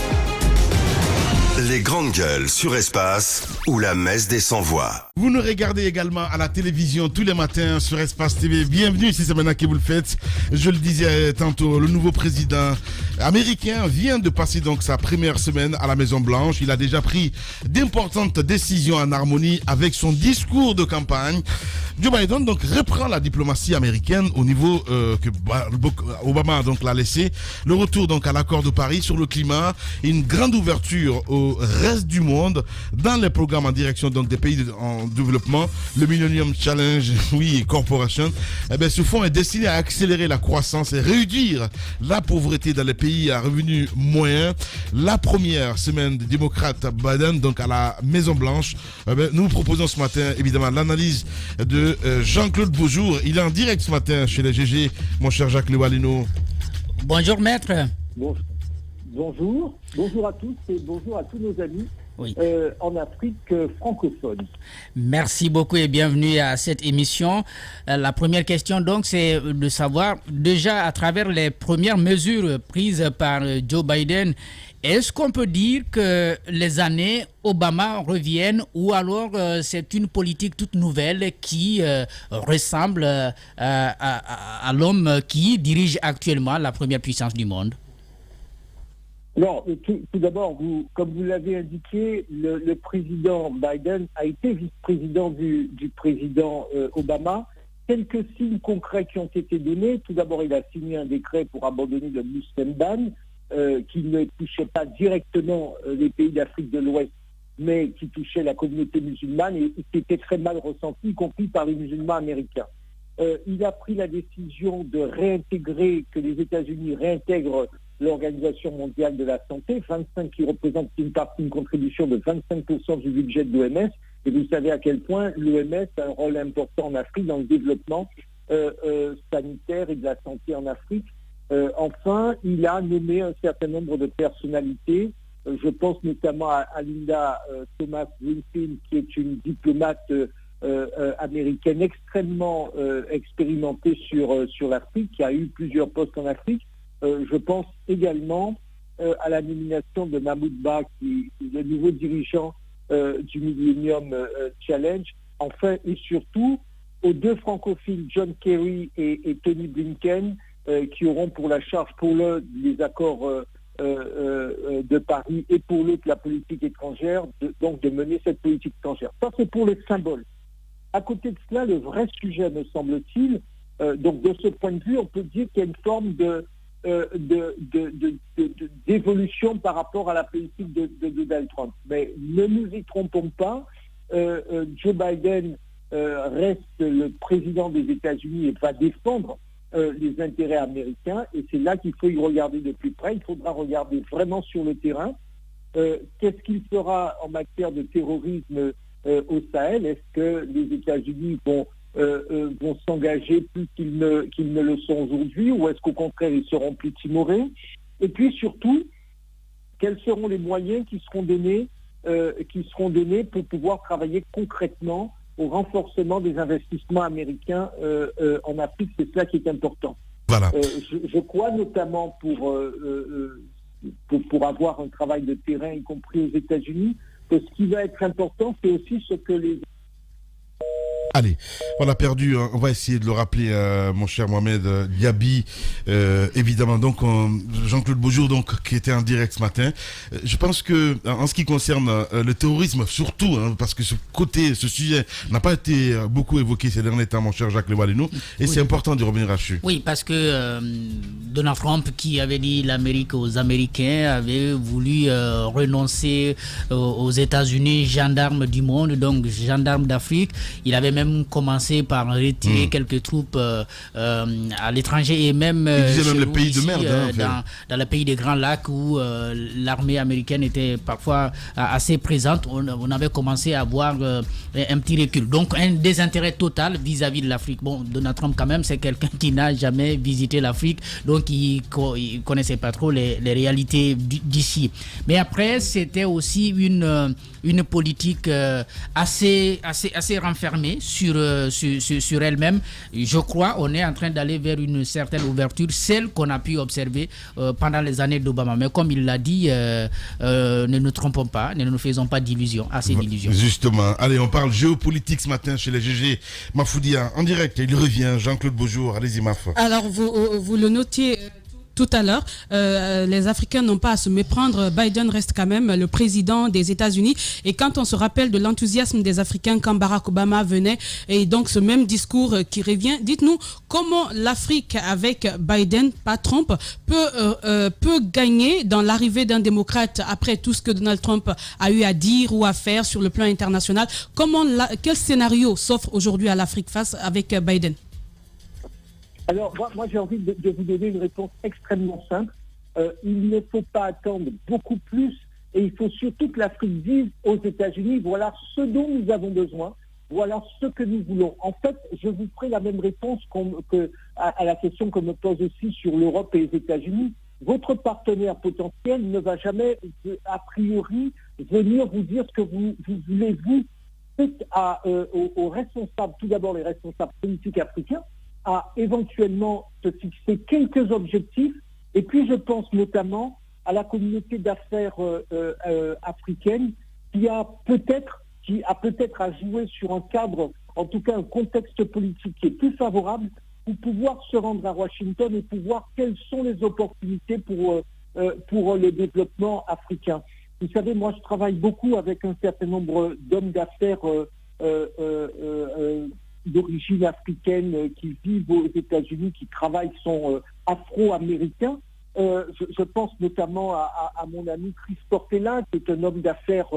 Les grandes gueules sur Espace ou la messe des sans-voix. Vous nous regardez également à la télévision tous les matins sur Espace TV. Bienvenue si c'est maintenant que vous le faites. Je le disais tantôt, le nouveau président américain vient de passer donc sa première semaine à la Maison Blanche. Il a déjà pris d'importantes décisions en harmonie avec son discours de campagne. Joe Biden donc reprend la diplomatie américaine au niveau que Obama donc l'a laissé. Le retour donc à l'accord de Paris sur le climat, une grande ouverture au reste du monde dans les programmes en direction donc des pays en développement. Le Millennium Challenge, Corporation. Ce fonds est destiné à accélérer la croissance et réduire la pauvreté dans les pays à revenus moyens. La première semaine des démocrates Biden donc à la Maison Blanche. Nous vous proposons ce matin évidemment l'analyse de Jean-Claude Beaujour. Il est en direct ce matin chez les GG, mon cher Jacques Lewalino. Bonjour maître. Bonjour à tous et bonjour à tous nos amis en Afrique francophone. Merci beaucoup et bienvenue à cette émission. La première question donc c'est de savoir déjà à travers les premières mesures prises par Joe Biden Est-ce qu'on peut dire que les années Obama reviennent ou alors c'est une politique toute nouvelle qui ressemble à l'homme qui dirige actuellement la première puissance du monde? Non, tout d'abord, comme vous l'avez indiqué, le président Biden a été vice-président du président Obama. Quelques signes concrets qui ont été donnés. Tout d'abord, il a signé un décret pour abandonner le Muslim ban, qui ne touchait pas directement les pays d'Afrique de l'Ouest, mais qui touchait la communauté musulmane et qui était très mal ressenti, y compris par les musulmans américains. Il a pris la décision de réintégrer, que les États-Unis réintègrent l'Organisation mondiale de la santé, 25 qui représente une contribution de 25% du budget de l'OMS. Et vous savez à quel point l'OMS a un rôle important en Afrique dans le développement sanitaire et de la santé en Afrique. Enfin, il a nommé un certain nombre de personnalités. Je pense notamment à Linda Thomas-Greenfield, qui est une diplomate américaine extrêmement expérimentée sur l'Afrique, qui a eu plusieurs postes en Afrique. Je pense également à la nomination de Mahmoud Ba, qui est le nouveau dirigeant du Millennium Challenge. Enfin, et surtout, aux deux francophiles, John Kerry et Tony Blinken, qui auront pour la charge, pour l'un, les accords de Paris et pour l'autre, la politique étrangère, donc de mener cette politique étrangère. Ça, c'est pour les symboles. À côté de cela, le vrai sujet, me semble-t-il, donc de ce point de vue, on peut dire qu'il y a une forme d'évolution par rapport à la politique de Donald Trump. Mais ne nous y trompons pas, Joe Biden reste le président des États-Unis et va défendre les intérêts américains, et c'est là qu'il faut y regarder de plus près. Il faudra regarder vraiment sur le terrain. Qu'est-ce qu'il fera en matière de terrorisme au Sahel? Est-ce que les États-Unis vont s'engager plus qu'ils ne le sont aujourd'hui, ou est-ce qu'au contraire ils seront plus timorés? Et puis surtout, quels seront les moyens qui seront donnés pour pouvoir travailler concrètement au renforcement des investissements américains en Afrique? C'est cela qui est important. Voilà. Je crois notamment pour avoir un travail de terrain, y compris aux États-Unis, que ce qui va être important, c'est aussi ce que les... Allez, on a perdu, on va essayer de le rappeler, mon cher Mohamed Diaby, évidemment, donc Jean-Claude Beaujour, donc, qui était en direct ce matin. Je pense que, en ce qui concerne le terrorisme, surtout, parce que ce sujet n'a pas été beaucoup évoqué ces derniers temps, mon cher Jacques Lewalinou, et oui, c'est important de revenir là-dessus. Oui, parce que Donald Trump, qui avait dit l'Amérique aux Américains, avait voulu renoncer aux États-Unis, gendarmes du monde, donc gendarmes d'Afrique. Il avait même commencé par retirer quelques troupes à l'étranger et même, le pays de merde, dans le pays des Grands Lacs où l'armée américaine était parfois assez présente. On avait commencé à avoir un petit recul. Donc un désintérêt total vis-à-vis de l'Afrique. Bon, Donald Trump quand même, c'est quelqu'un qui n'a jamais visité l'Afrique, donc il connaissait pas trop les réalités d'ici. Mais après, c'était aussi une politique assez renfermée sur elle-même. Je crois on est en train d'aller vers une certaine ouverture, celle qu'on a pu observer pendant les années d'Obama. Mais comme il l'a dit, ne nous trompons pas, ne nous faisons pas d'illusions, assez d'illusions. Justement. Allez, on parle géopolitique ce matin chez les GG. Mafoudia, en direct, il revient. Jean-Claude Beaujour, allez-y, Maf. Alors, vous le notiez tout à l'heure, les Africains n'ont pas à se méprendre. Biden reste quand même le président des États-Unis. Et quand on se rappelle de l'enthousiasme des Africains quand Barack Obama venait, et donc ce même discours qui revient, dites-nous comment l'Afrique avec Biden, pas Trump, peut gagner dans l'arrivée d'un démocrate après tout ce que Donald Trump a eu à dire ou à faire sur le plan international. Quel scénario s'offre aujourd'hui à l'Afrique face avec Biden? Alors, moi j'ai envie de vous donner une réponse extrêmement simple. Il ne faut pas attendre beaucoup plus, et il faut surtout que l'Afrique dise aux États-Unis, voilà ce dont nous avons besoin, voilà ce que nous voulons. En fait, je vous ferai la même réponse à la question qu'on me pose aussi sur l'Europe et les États-Unis. Votre partenaire potentiel ne va jamais, a priori, venir vous dire ce que vous voulez, vous. C'est aux responsables, tout d'abord les responsables politiques africains, à éventuellement se fixer quelques objectifs. Et puis je pense notamment à la communauté d'affaires africaine qui a peut-être à jouer sur un cadre, en tout cas un contexte politique qui est plus favorable pour pouvoir se rendre à Washington et pour voir quelles sont les opportunités pour le développement africain. Vous savez, moi je travaille beaucoup avec un certain nombre d'hommes d'affaires d'origine africaine qui vivent aux États-Unis, qui travaillent, sont afro-américains. Je pense notamment à mon ami Chris Portela, qui est un homme d'affaires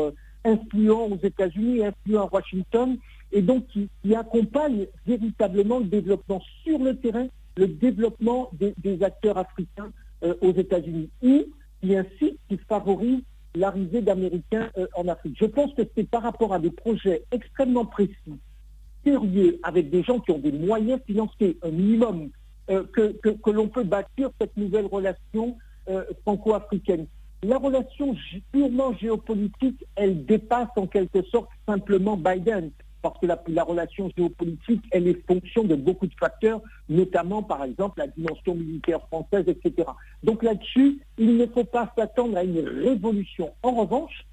influent aux États-Unis, influent à Washington, et donc qui accompagne véritablement le développement sur le terrain, le développement des acteurs africains aux États-Unis, ou qui incite, qui favorise l'arrivée d'Américains en Afrique. Je pense que c'est par rapport à des projets extrêmement précis, sérieux, avec des gens qui ont des moyens financiers, un minimum, que l'on peut bâtir cette nouvelle relation franco-africaine. La relation purement géopolitique, elle dépasse en quelque sorte simplement Biden, parce que la relation géopolitique, elle est fonction de beaucoup de facteurs, notamment par exemple la dimension militaire française, etc. Donc là-dessus, il ne faut pas s'attendre à une révolution. En revanche,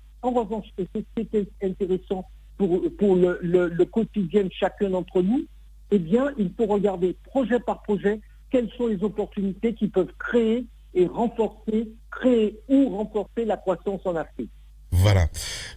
et c'est ce qui est intéressant pour le quotidien de chacun d'entre nous, eh bien, il faut regarder projet par projet quelles sont les opportunités qui peuvent créer ou renforcer la croissance en Afrique. Voilà.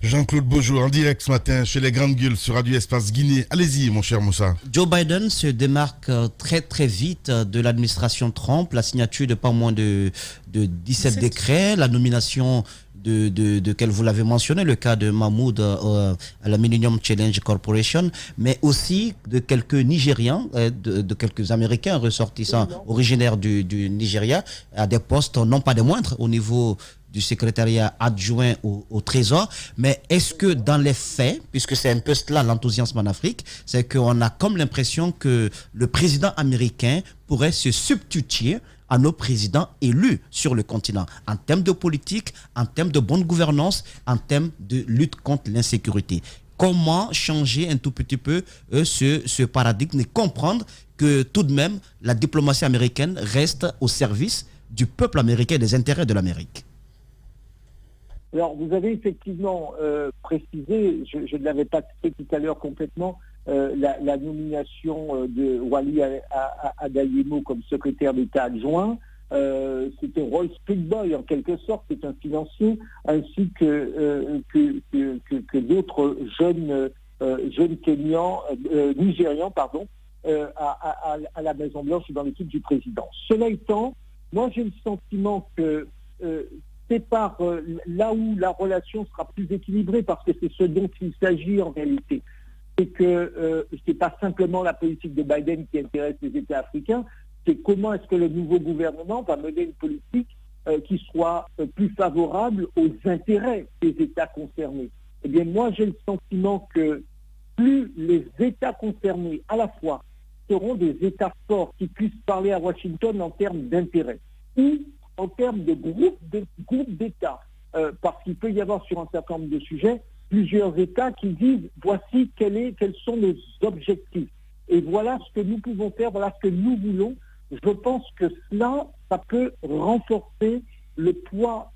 Jean-Claude Beaujour, en direct ce matin chez les Grandes Gueules sur Radio Espace Guinée. Allez-y, mon cher Moussa. Joe Biden se démarque très très vite de l'administration Trump. La signature de pas moins de 17 décrets, la nomination de vous l'avez mentionné, le cas de Mahmoud à la Millennium Challenge Corporation, mais aussi de quelques Nigérians, de quelques Américains ressortissants originaires du Nigeria, à des postes non pas des moindres au niveau du secrétariat adjoint au Trésor. Mais est-ce que dans les faits, puisque c'est un peu cela l'enthousiasme en Afrique, c'est qu'on a comme l'impression que le président américain pourrait se substituer à nos présidents élus sur le continent, en termes de politique, en termes de bonne gouvernance, en termes de lutte contre l'insécurité. Comment changer un tout petit peu ce paradigme et comprendre que tout de même, la diplomatie américaine reste au service du peuple américain et des intérêts de l'Amérique? Alors, vous avez effectivement précisé, je ne l'avais pas fait tout à l'heure complètement, la nomination de Wally Adeyemo comme secrétaire d'État adjoint. C'était Roy Speedboy en quelque sorte, c'est un financier, ainsi que d'autres jeunes Nigérians, à la Maison-Blanche dans l'équipe du président. Cela étant, moi j'ai le sentiment que c'est par là où la relation sera plus équilibrée, parce que c'est ce dont il s'agit en réalité. C'est que c'est pas simplement la politique de Biden qui intéresse les États africains, c'est comment est-ce que le nouveau gouvernement va mener une politique qui soit plus favorable aux intérêts des États concernés. Eh bien, moi, j'ai le sentiment que plus les États concernés, à la fois, seront des États forts qui puissent parler à Washington en termes d'intérêts, ou en termes de groupes d'États, parce qu'il peut y avoir sur un certain nombre de sujets plusieurs États qui disent voici quels sont nos objectifs et voilà ce que nous pouvons faire, voilà ce que nous voulons. Je pense que cela, ça peut renforcer le poids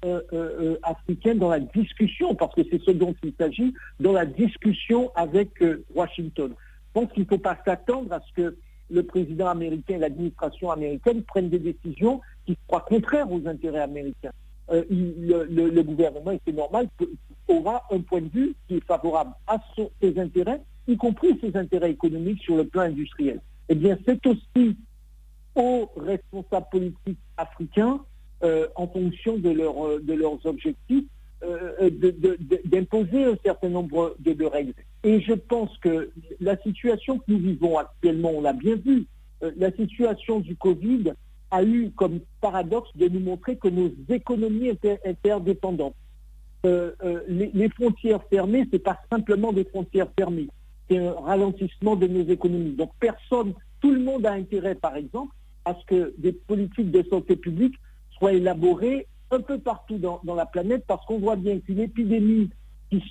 africain dans la discussion, parce que c'est ce dont il s'agit, dans la discussion avec Washington. Je pense qu'il ne faut pas s'attendre à ce que le président américain et l'administration américaine prennent des décisions qui soient contraires aux intérêts américains. Le gouvernement, et c'est normal, aura un point de vue qui est favorable à ses intérêts, y compris ses intérêts économiques sur le plan industriel. Eh bien, c'est aussi aux responsables politiques africains, en fonction de leurs objectifs, d'imposer un certain nombre de règles. Et je pense que la situation que nous vivons actuellement, on l'a bien vu, la situation du Covid a eu comme paradoxe de nous montrer que nos économies étaient interdépendantes. Les frontières fermées, ce n'est pas simplement des frontières fermées, c'est un ralentissement de nos économies. Donc tout le monde a intérêt, par exemple, à ce que des politiques de santé publique soient élaborées un peu partout dans la planète, parce qu'on voit bien qu'une épidémie qui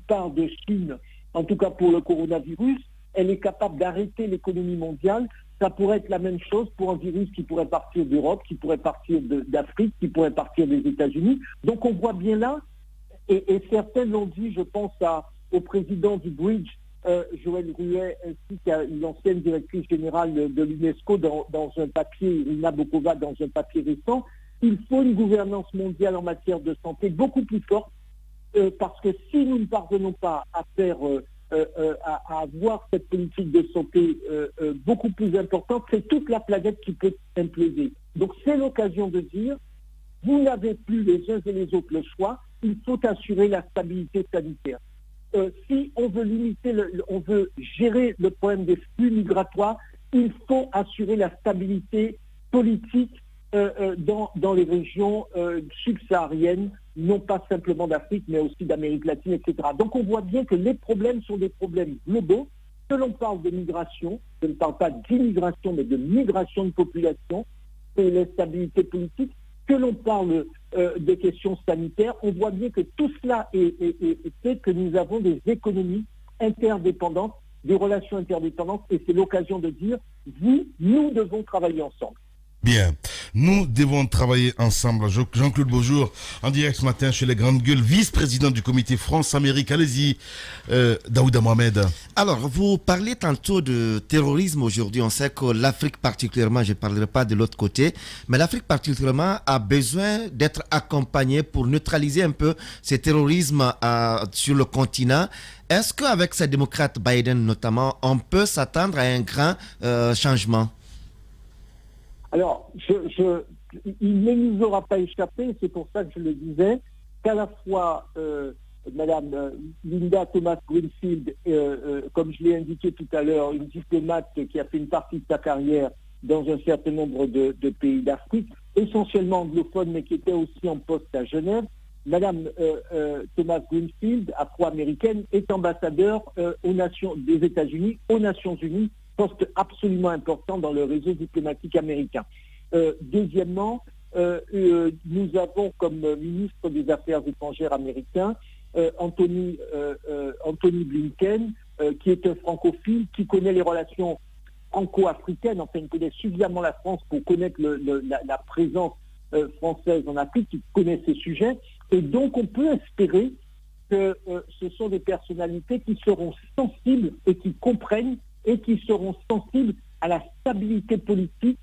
part de Chine, en tout cas pour le coronavirus, elle est capable d'arrêter l'économie mondiale ça pourrait être la même chose pour un virus qui pourrait partir d'Europe, qui pourrait partir d'Afrique, qui pourrait partir des États-Unis. Donc on voit bien là, et certains l'ont dit, je pense au président du Bridge, Joël Ruet, ainsi qu'à l'ancienne directrice générale de l'UNESCO dans un papier, Irina Bokova, dans un papier récent, il faut une gouvernance mondiale en matière de santé beaucoup plus forte, parce que si nous ne parvenons pas à faire... à avoir cette politique de santé beaucoup plus importante, c'est toute la planète qui peut imploser. Donc c'est l'occasion de dire, vous n'avez plus les uns et les autres le choix, il faut assurer la stabilité sanitaire. Si on veut on veut gérer le problème des flux migratoires, il faut assurer la stabilité politique dans les régions subsahariennes, non pas simplement d'Afrique, mais aussi d'Amérique latine, etc. Donc on voit bien que les problèmes sont des problèmes globaux. Que l'on parle de migration, je ne parle pas d'immigration, mais de migration de population et l'instabilité politique, que l'on parle des questions sanitaires, on voit bien que tout cela fait que nous avons des économies interdépendantes, des relations interdépendantes, et c'est l'occasion de dire, nous devons travailler ensemble. Bien, nous devons travailler ensemble. Jean-Claude Beaujour, en direct ce matin chez les Grandes Gueules, vice-président du comité France-Amérique. Allez-y, Daouda Mohamed. Alors, vous parlez tantôt de terrorisme aujourd'hui. On sait que l'Afrique particulièrement, je ne parlerai pas de l'autre côté, mais l'Afrique particulièrement a besoin d'être accompagnée pour neutraliser un peu ce terrorisme sur le continent. Est-ce qu'avec ces démocrates, Biden notamment, on peut s'attendre à un grand changement? Alors, il ne nous aura pas échappé, c'est pour ça que je le disais, qu'à la fois Madame Linda Thomas-Greenfield, comme je l'ai indiqué tout à l'heure, une diplomate qui a fait une partie de sa carrière dans un certain nombre de pays d'Afrique, essentiellement anglophones, mais qui était aussi en poste à Genève. Madame Thomas-Greenfield, afro-américaine, est ambassadeur des États-Unis aux Nations Unies, poste absolument important dans le réseau diplomatique américain. Deuxièmement, nous avons comme ministre des Affaires étrangères américain Anthony Blinken, qui est un francophile, qui connaît les relations franco-africaines, enfin il connaît suffisamment la France pour connaître la présence française en Afrique, qui connaît ces sujets, et donc on peut espérer que ce sont des personnalités qui seront sensibles et qui comprennent et qui seront sensibles à la stabilité politique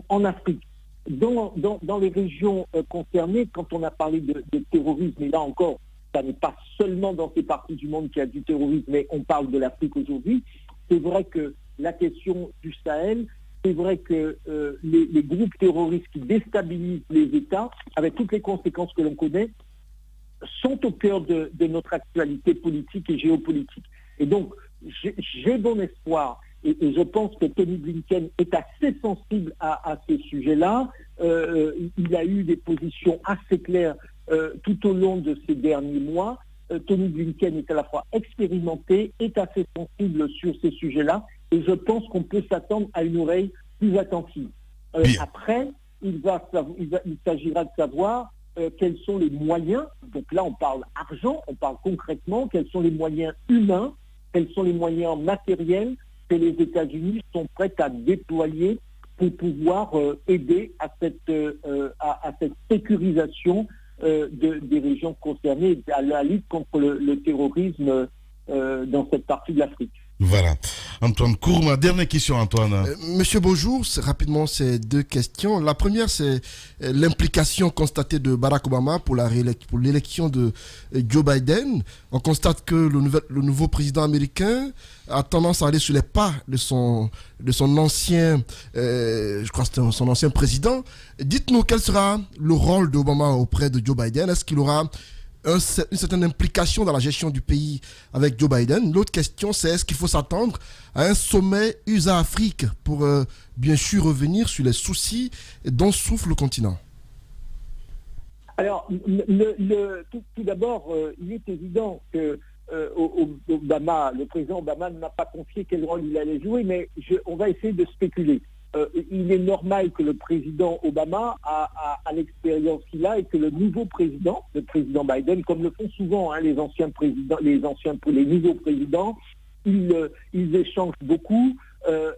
en Afrique. Dans les régions concernées, quand on a parlé de terrorisme, et là encore, ça n'est pas seulement dans ces parties du monde qu'il y a du terrorisme, mais on parle de l'Afrique aujourd'hui, c'est vrai que la question du Sahel, c'est vrai que les groupes terroristes qui déstabilisent les États, avec toutes les conséquences que l'on connaît, sont au cœur de notre actualité politique et géopolitique. Et donc, j'ai bon espoir, et je pense que Tony Blinken est assez sensible à ces sujets-là. Il a eu des positions assez claires tout au long de ces derniers mois. Tony Blinken est à la fois expérimenté, est assez sensible sur ces sujets-là, et je pense qu'on peut s'attendre à une oreille plus attentive. Après, il s'agira de savoir quels sont les moyens, donc là on parle argent, on parle concrètement, quels sont les moyens humains, quels sont les moyens matériels que les États-Unis sont prêts à déployer pour pouvoir aider à cette sécurisation des régions concernées, à la lutte contre le terrorisme dans cette partie de l'Afrique. Voilà. Antoine Kourma, dernière question, Antoine. Monsieur Beaujour, rapidement, ces deux questions. La première, c'est l'implication constatée de Barack Obama pour l'élection de Joe Biden. On constate que le nouveau président américain a tendance à aller sur les pas de son ancien, je crois que c'était son ancien président. Dites-nous quel sera le rôle d'Obama auprès de Joe Biden. Est-ce qu'il aura une certaine implication dans la gestion du pays avec Joe Biden? L'autre question, c'est est-ce qu'il faut s'attendre à un sommet USA-Afrique pour bien sûr revenir sur les soucis dont souffre le continent? Alors, tout d'abord, il est évident que le président Obama n'a pas confié quel rôle il allait jouer, mais on va essayer de spéculer. Il est normal que le président Obama a l'expérience qu'il a et que le nouveau président, le président Biden, comme le font souvent les anciens présidents, les nouveaux présidents, ils échangent beaucoup.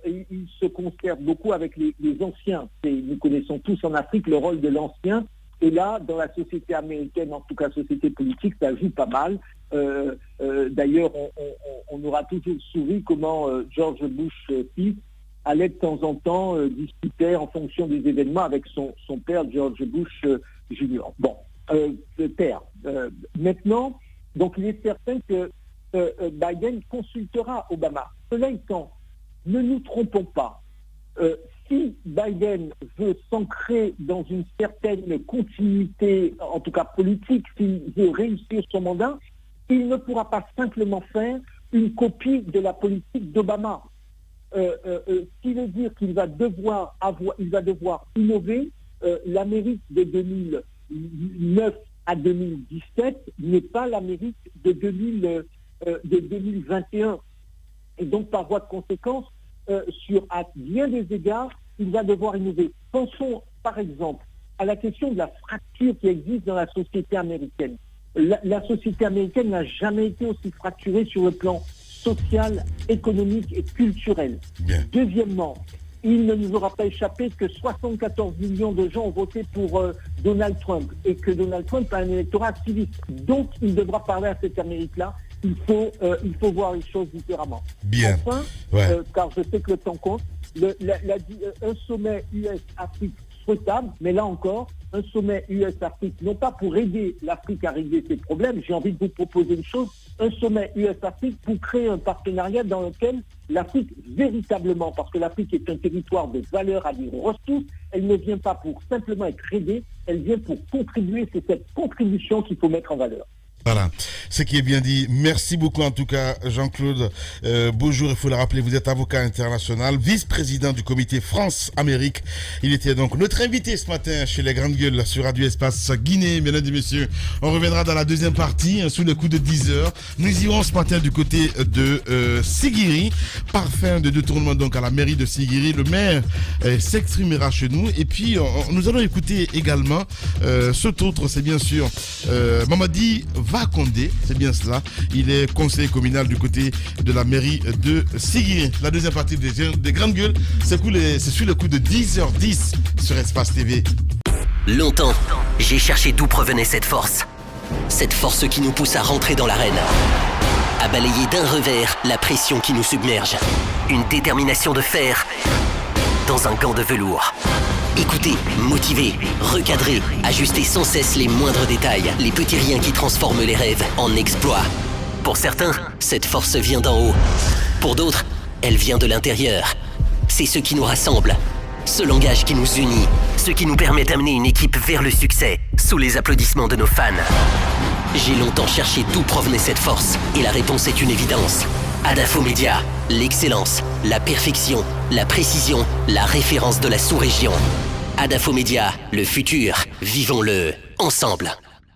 il se conserve beaucoup avec les anciens. Nous connaissons tous en Afrique le rôle de l'ancien. Et là, dans la société américaine, en tout cas société politique, ça joue pas mal. D'ailleurs, on aura toujours souri comment George Bush fils allait de temps en temps discuter en fonction des événements avec son père, George Bush Jr. Bon, père. Maintenant, donc il est certain que Biden consultera Obama. Cela étant, ne nous trompons pas. Si Biden veut s'ancrer dans une certaine continuité, en tout cas politique, s'il veut réussir son mandat, il ne pourra pas simplement faire une copie de la politique d'Obama. Ce qui veut dire qu'il va devoir innover. L'Amérique de 2009 à 2017 n'est pas l'Amérique de 2021. Et donc, par voie de conséquence, à bien des égards, il va devoir innover. Pensons, par exemple, à la question de la fracture qui existe dans la société américaine. La société américaine n'a jamais été aussi fracturée sur le plan social, économique et culturel. Bien. Deuxièmement, il ne nous aura pas échappé que 74 millions de gens ont voté pour Donald Trump et que Donald Trump a un électorat activiste. Donc, il devra parler à cette Amérique-là. Il faut voir les choses différemment. Bien. Enfin, car je sais que le temps compte, un sommet US-Afrique souhaitable, mais là encore, un sommet US-Afrique, non pas pour aider l'Afrique à régler ses problèmes, j'ai envie de vous proposer une chose, un sommet US-Afrique pour créer un partenariat dans lequel l'Afrique véritablement, parce que l'Afrique est un territoire de valeurs à des ressources, elle ne vient pas pour simplement être aidée, elle vient pour contribuer, c'est cette contribution qu'il faut mettre en valeur. Voilà, ce qui est bien dit. Merci beaucoup en tout cas Jean-Claude Beaujour, il faut le rappeler, vous êtes avocat international, vice-président du comité France-Amérique. Il était donc notre invité ce matin chez les Grandes Gueules sur Radio Espace Guinée. Mesdames et messieurs, on reviendra dans la deuxième partie sous le coup de 10h. Nous irons ce matin du côté de Sigiri, parfum de détournement donc à la mairie de Sigiri. Le maire s'exprimera chez nous et puis nous allons écouter également cet autre, c'est bien sûr Mamadi Vakondé, c'est bien cela. Il est conseiller communal du côté de la mairie de Sigiri. La deuxième partie des Grandes Gueules, c'est sur le coup de 10h10 sur Espace TV. Longtemps, j'ai cherché d'où provenait cette force. Cette force qui nous pousse à rentrer dans l'arène. À balayer d'un revers la pression qui nous submerge. Une détermination de fer dans un gant de velours. Écouter, motiver, recadrer, ajuster sans cesse les moindres détails, les petits riens qui transforment les rêves en exploits. Pour certains, cette force vient d'en haut. Pour d'autres, elle vient de l'intérieur. C'est ce qui nous rassemble, ce langage qui nous unit, ce qui nous permet d'amener une équipe vers le succès, sous les applaudissements de nos fans. J'ai longtemps cherché d'où provenait cette force, et la réponse est une évidence. Adafo Média, l'excellence, la perfection, la précision, la référence de la sous-région. Adafo Média, le futur, vivons-le ensemble.